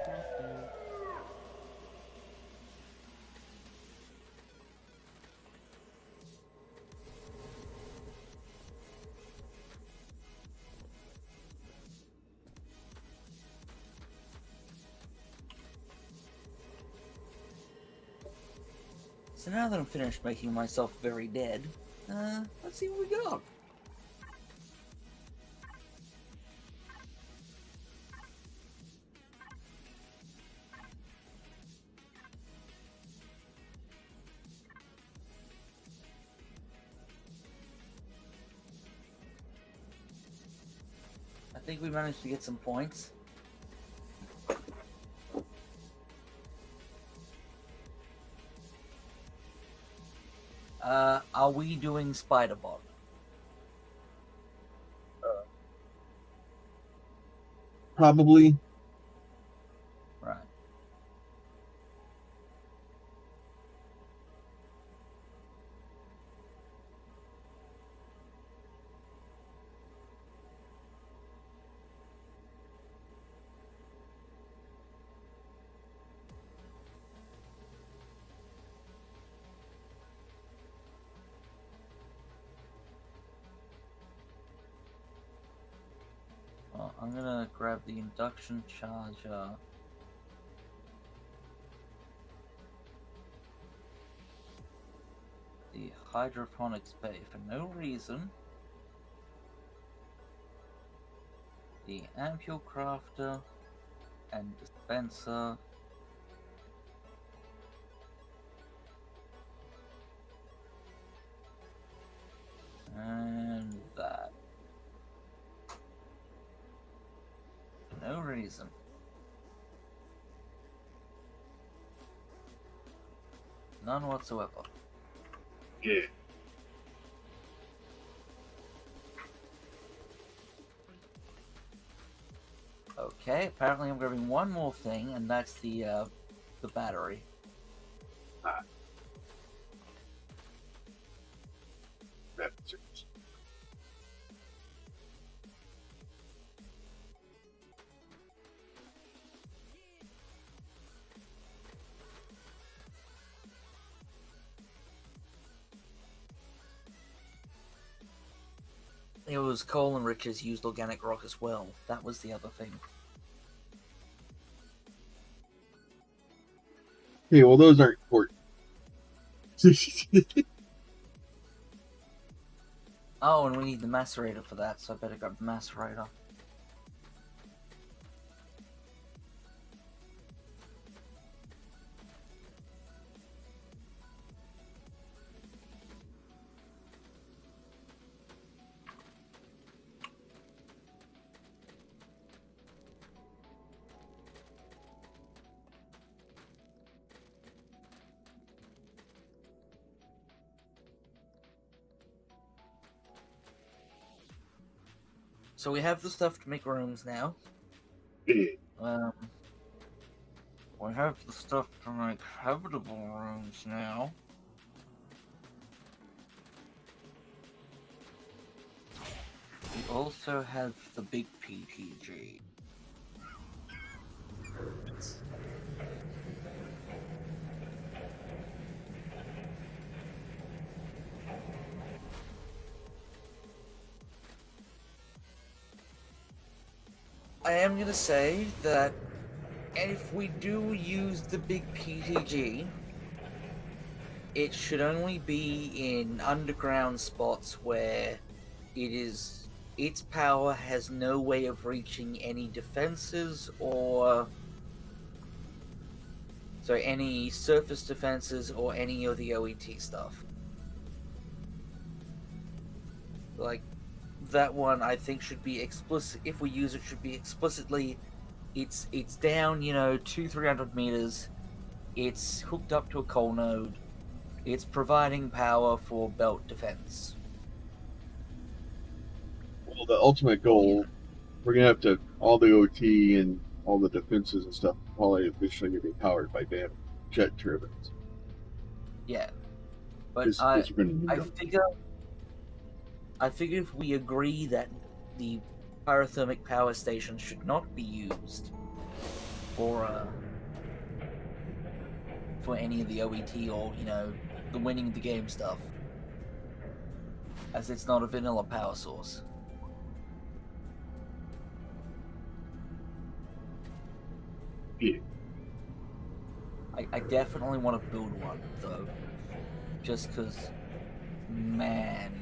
C: Crafting.
B: So now that I'm finished making myself very dead, let's see what we got. I think we managed to get some points. Are we doing Spider Bot?
A: Probably.
B: Right. Well, I'm gonna grab the induction charger. The hydroponics bay for no reason. The ampule crafter and dispenser. And that. For no reason. None whatsoever.
A: Yeah.
B: Okay, apparently I'm grabbing one more thing, and that's the battery.
A: That's
B: It was Cole and Richards used organic rock as well. That was the other thing.
A: Okay, well, those aren't important.
B: Oh, and we need the macerator for that, so I better grab the macerator. So we have the stuff to make rooms now.
A: Yeah.
B: We have the stuff to make habitable rooms now. We also have the big PTG. I am gonna say that if we do use the big PTG, it should only be in underground spots where its power has no way of reaching any defenses or any surface defenses or any of the OET stuff. Like that one, I think should be explicit. If we use it, should be explicitly. It's down, 200-300 meters. It's hooked up to a coal node. It's providing power for belt defense.
A: Well, the ultimate goal, we're gonna have to all the OT and all the defenses and stuff probably eventually gonna be powered by jet turbines.
B: Yeah, but
A: 'Cause
B: I
A: we're gonna need them.
B: figure if we agree that the pyrothermic power station should not be used for any of the OET or the winning the game stuff, as it's not a vanilla power source.
A: Yeah.
B: I definitely want to build one though, just because, man,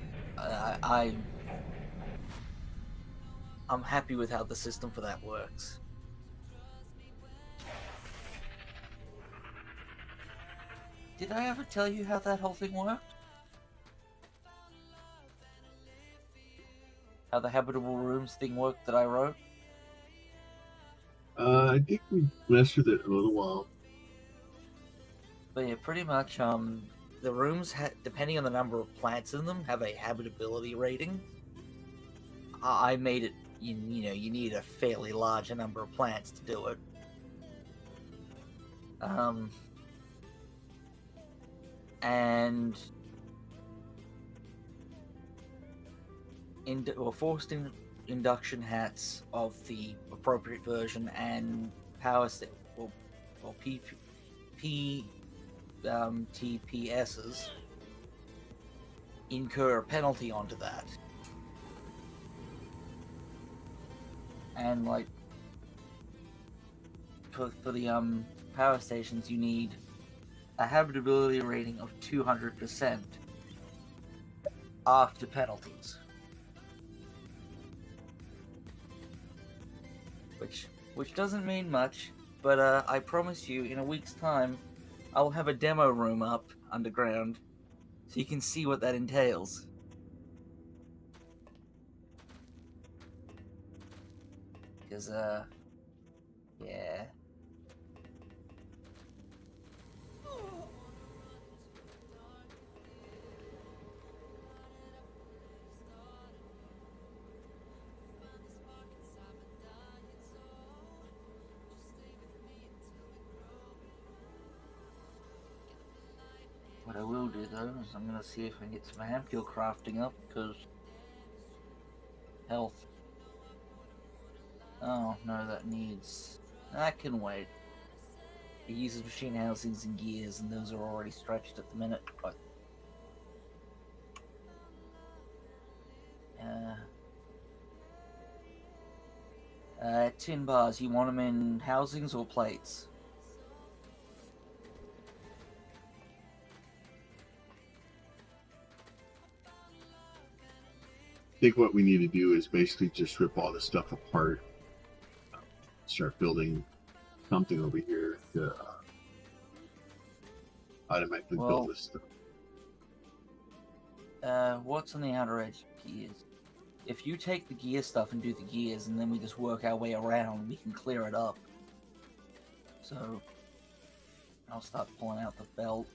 B: I'm happy with how the system for that works. Did I ever tell you how that whole thing worked? How the habitable rooms thing worked that I wrote?
A: I think we messed with it a little while.
B: But yeah, pretty much, the rooms, depending on the number of plants in them, have a habitability rating. I made it you need a fairly large number of plants to do it. And forced induction hats of the appropriate version and power or TPSs incur a penalty onto that. And like for the power stations, you need a habitability rating of 200% after penalties, which doesn't mean much, but I promise you, in a week's time, I'll have a demo room up underground, so you can see what that entails. Because yeah. What I will do though is I'm gonna see if I can get some ampule crafting up, because health. Oh no, that needs. That can wait. It uses machine housings and gears, and those are already stretched at the minute. But tin bars. You want them in housings or plates?
A: I think what we need to do is basically just rip all this stuff apart, start building something over here to automatically build this stuff.
B: What's on the outer edge of gears? If you take the gear stuff and do the gears, and then we just work our way around, we can clear it up. So, I'll start pulling out the belt.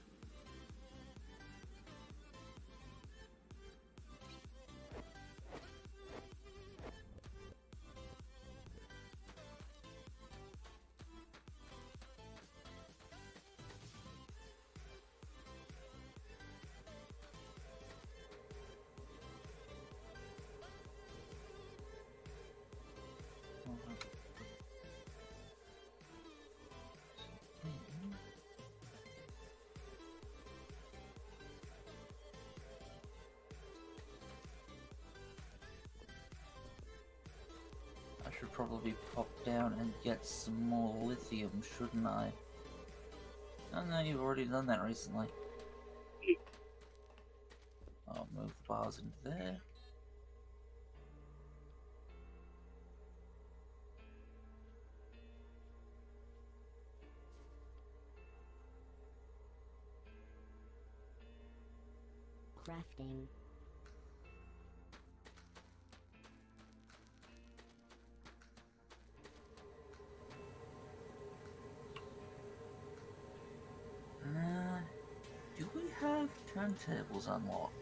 B: I should probably pop down and get some more lithium, shouldn't I? Oh no, you've already done that recently. I'll move the bars into there.
C: Crafting.
B: Do we have turntables unlocked?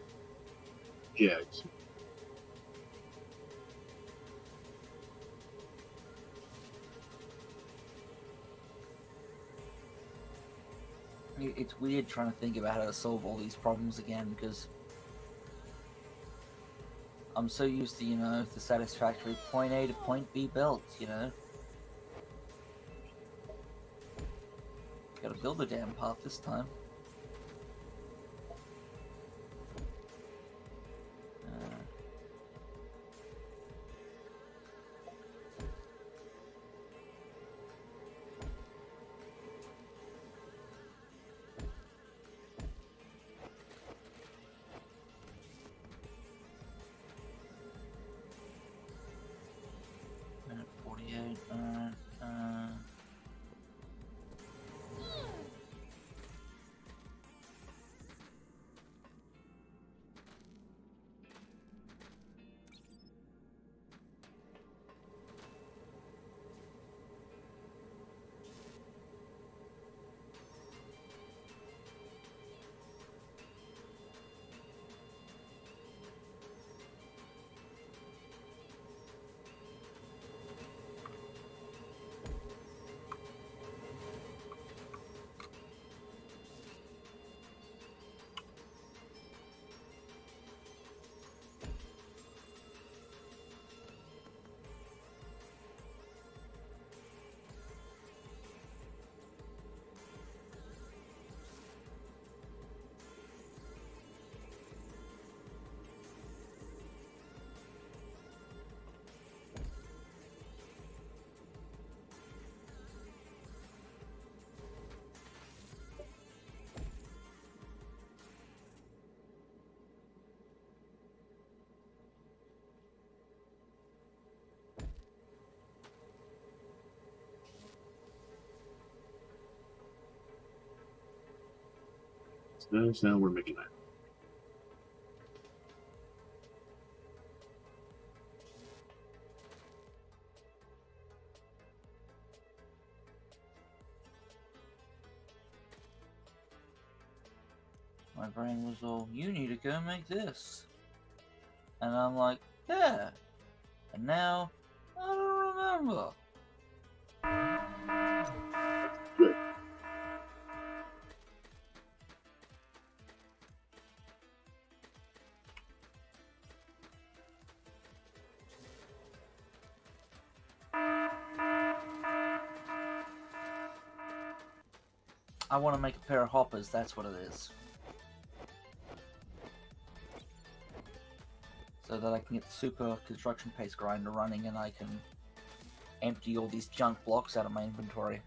A: Yeah.
B: It's weird trying to think about how to solve all these problems again, because I'm so used to, the satisfactory point A to point B belts, Gotta build a damn path this time. Minute 48,
A: So we're making that.
B: My brain was all, you need to go make this. And I'm like, yeah. And now, I don't remember.
A: Good.
B: I want to make a pair of hoppers, that's what it is. So that I can get the super construction paste grinder running and I can empty all these junk blocks out of my inventory.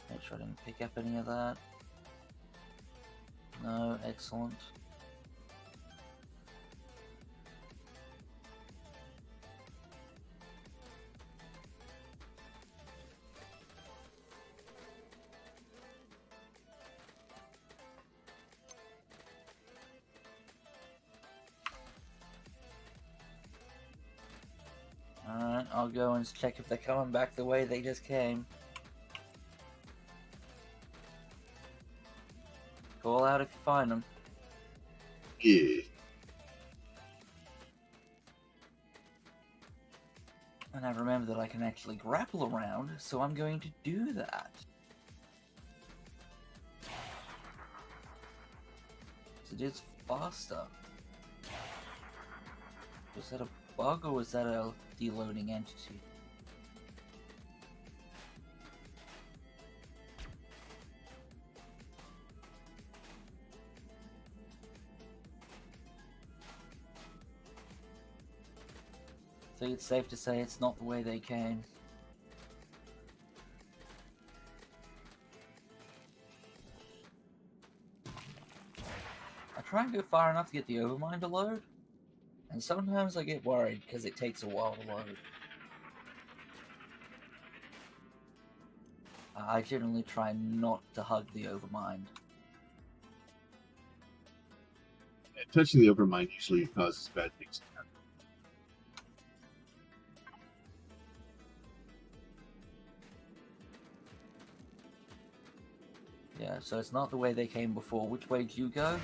B: Make sure I didn't pick up any of that. No, excellent. Alright, I'll go and check if they're coming back the way they just came. Call out if you find them.
A: Yeah.
B: And I remember that I can actually grapple around, so I'm going to do that. It is faster. Was that a bug or was that a deloading entity? I think it's safe to say it's not the way they came. I try and go far enough to get the overmind to load, and sometimes I get worried because it takes a while to load. I generally try not to hug the overmind.
A: Yeah, touching the overmind usually causes bad things to happen.
B: Yeah, so it's not the way they came before. Which way do you go?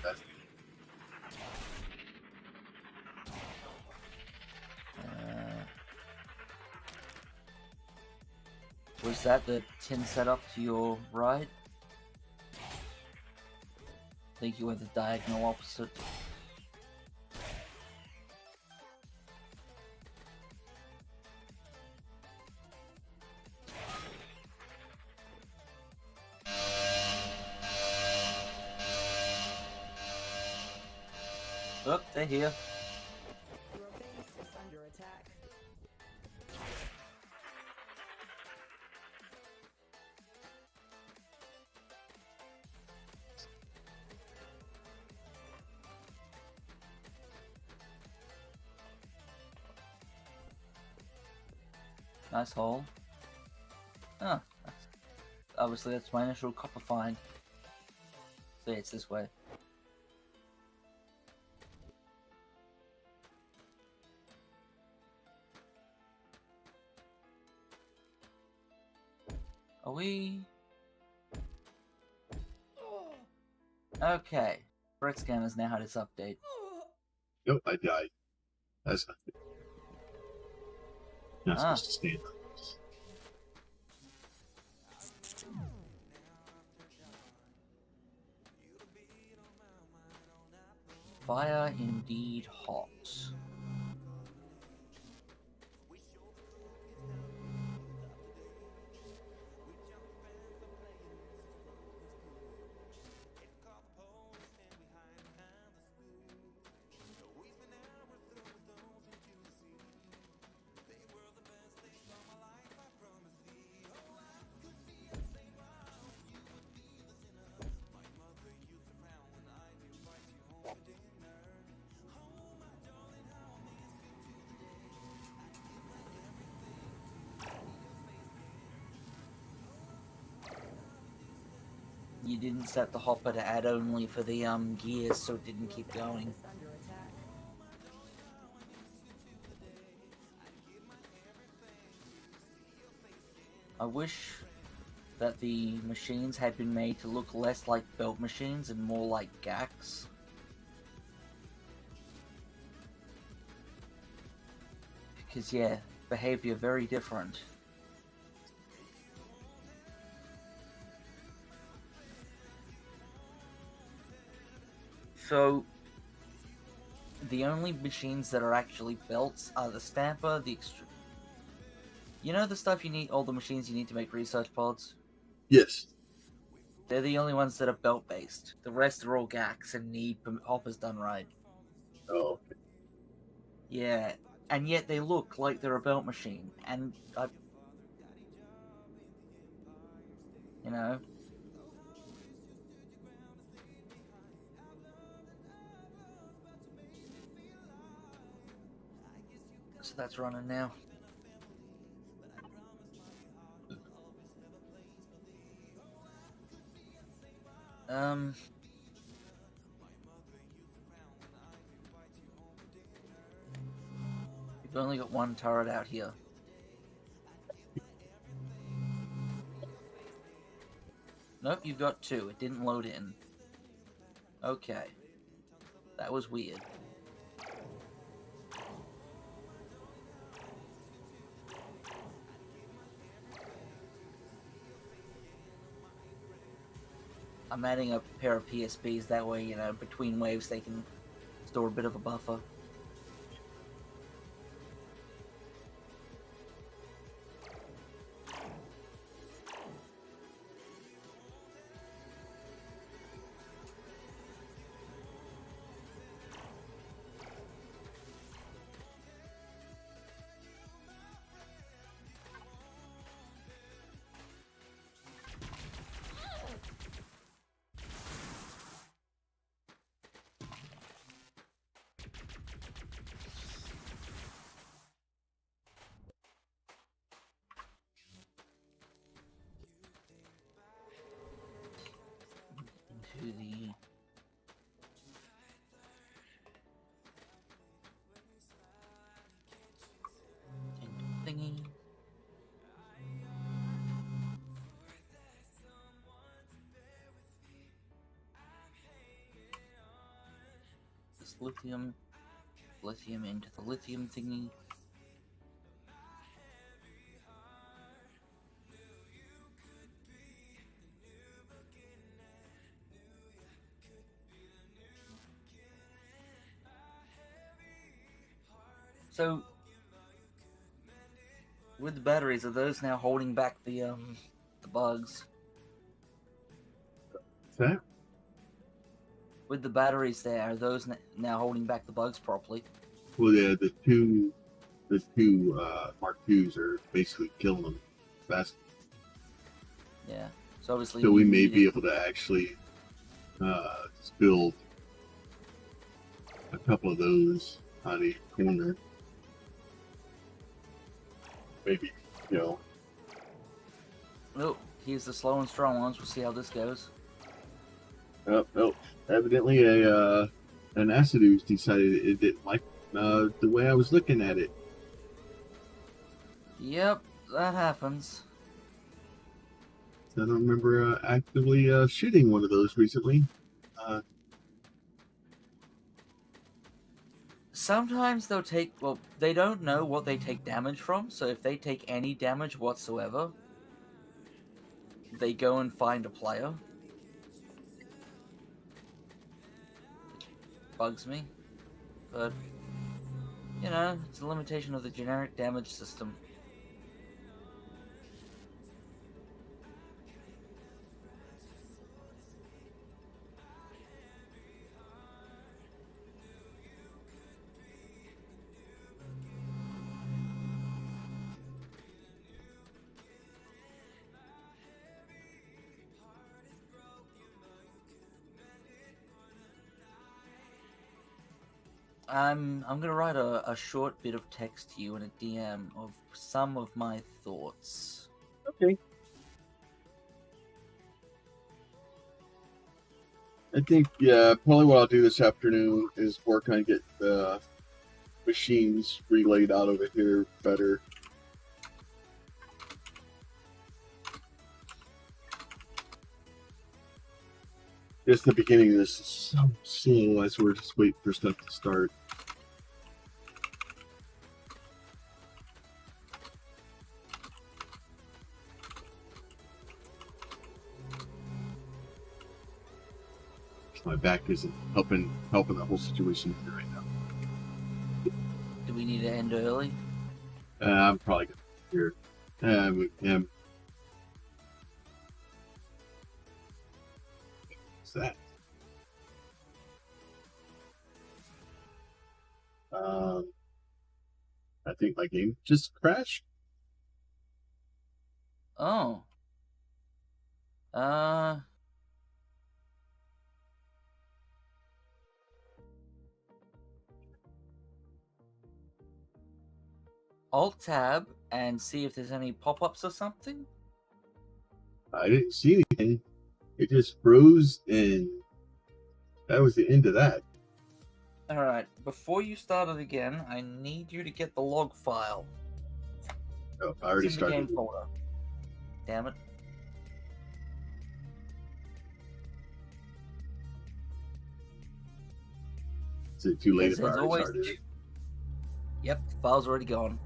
A: That's
B: Was that the tin setup to your right? I think you went the diagonal opposite. Oh, they're here.
E: Your base is under attack.
B: Nice hole. Ah, obviously that's my initial copper find. See, it's this way. Are we... Okay. Threat scanner's now had its update.
A: Nope, I died. That's not good. Not
B: Ah.
A: supposed to stand.
B: Fire indeed hot. you didn't set the hopper to add only for the gears, so it didn't keep going.
E: Is under attack.
B: I wish that the machines had been made to look less like belt machines and more like GACs. Because yeah, behavior very different. So, the only machines that are actually belts are the stamper, the You know the stuff you need, all the machines you need to make research pods?
A: Yes.
B: They're the only ones that are belt based. The rest are all GACs and need hoppers done right.
A: Oh, okay.
B: Yeah, and yet they look like they're a belt machine, and you know. So that's running now. Um, we've only got one turret out here. Nope, you've got two. It didn't load in. Okay. That was weird. I'm adding a pair of PSBs, that way, you know, between waves they can store a bit of a buffer. Into the thingy. This lithium into the lithium thingy. So, with the batteries, are those now holding back the bugs?
A: What's that?
B: With the batteries there, are those now holding back the bugs properly?
A: Well, yeah, the two Mark IIs are basically killing them fast.
B: Yeah. So obviously,
A: So we
B: you
A: may
B: need
A: be
B: it.
A: able to actually build a couple of those on each corner. Maybe, you know.
B: Oh, here's the slow and strong ones. We'll see how this goes.
A: Oh, evidently an Acidus decided it didn't like the way I was looking at it.
B: Yep, that happens.
A: I don't remember actively shooting one of those recently.
B: Sometimes they'll take, well, they don't know what they take damage from, so if they take any damage whatsoever, they go and find a player. Which bugs me. But, you know, it's a limitation of the generic damage system. I'm gonna write a short bit of text to you in a DM of some of my thoughts.
A: Okay. I think, yeah, probably what I'll do this afternoon is work on get the machines relayed out over here better. Just the beginning of this is so slow as we're just waiting for stuff to start. My back isn't helping the whole situation here right now.
B: Do we need to end early?
A: I'm probably gonna here. What's that? I think my game just crashed.
B: Oh. Alt tab and see if there's any pop-ups or something.
A: I didn't see anything. It just froze, and that was the end of that.
B: Alright, before you start it again, I need you to get the log file.
A: Oh, I already
B: It's in the
A: started.
B: game folder. Damn it.
A: Is it too late
B: Because
A: if I
B: there's
A: already
B: always...
A: started it?
B: Yep, the file's already gone.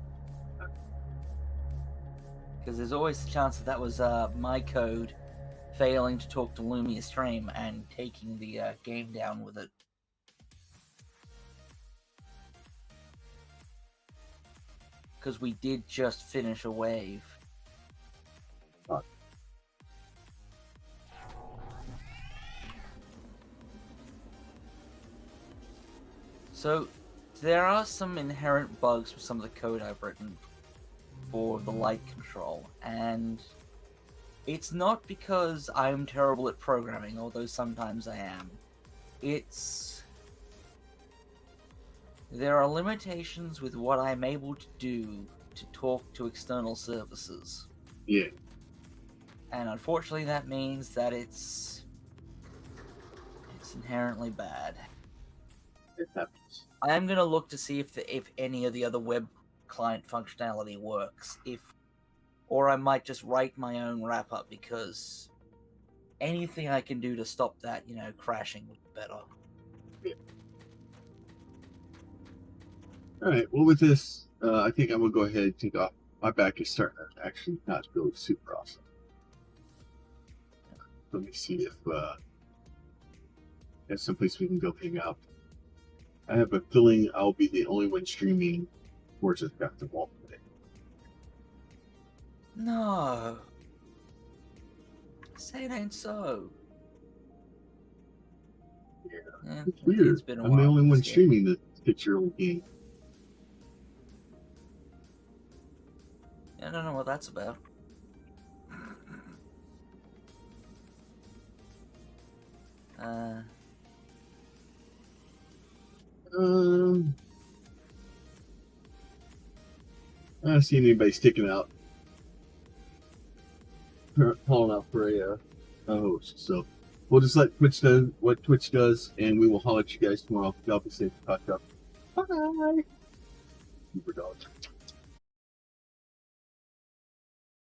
B: Because there's always the chance that was my code failing to talk to Lumia Stream and taking the game down with it. Because we did just finish a wave.
A: Oh.
B: So, there are some inherent bugs with some of the code I've written for the light control, and it's not because I'm terrible at programming, although sometimes I am. There are limitations with what I'm able to do to talk to external services.
A: Yeah.
B: And unfortunately that means that it's inherently bad.
A: It happens.
B: I am going to look to see if any of the other web client functionality works. Or I might just write my own wrap-up, because anything I can do to stop that, crashing would be better.
A: All right. Well, with this, I think I'm gonna go ahead and take off. My back is starting to actually not feel super awesome. Let me see if someplace we can go hang out. I have a feeling I'll be the only one streaming FortressCraft Evolved today.
B: No. Say it ain't so.
A: Yeah.
B: Eh,
A: It's weird.
B: It's been a
A: I'm
B: while.
A: the only one
B: Yeah.
A: streaming the 6-year-old game.
B: I don't know what that's about.
A: I don't see anybody sticking out, calling out for a host. So we'll just let Twitch do what Twitch does, and we will holler at you guys tomorrow. Y'all be safe. Talk up. Bye. Super dog.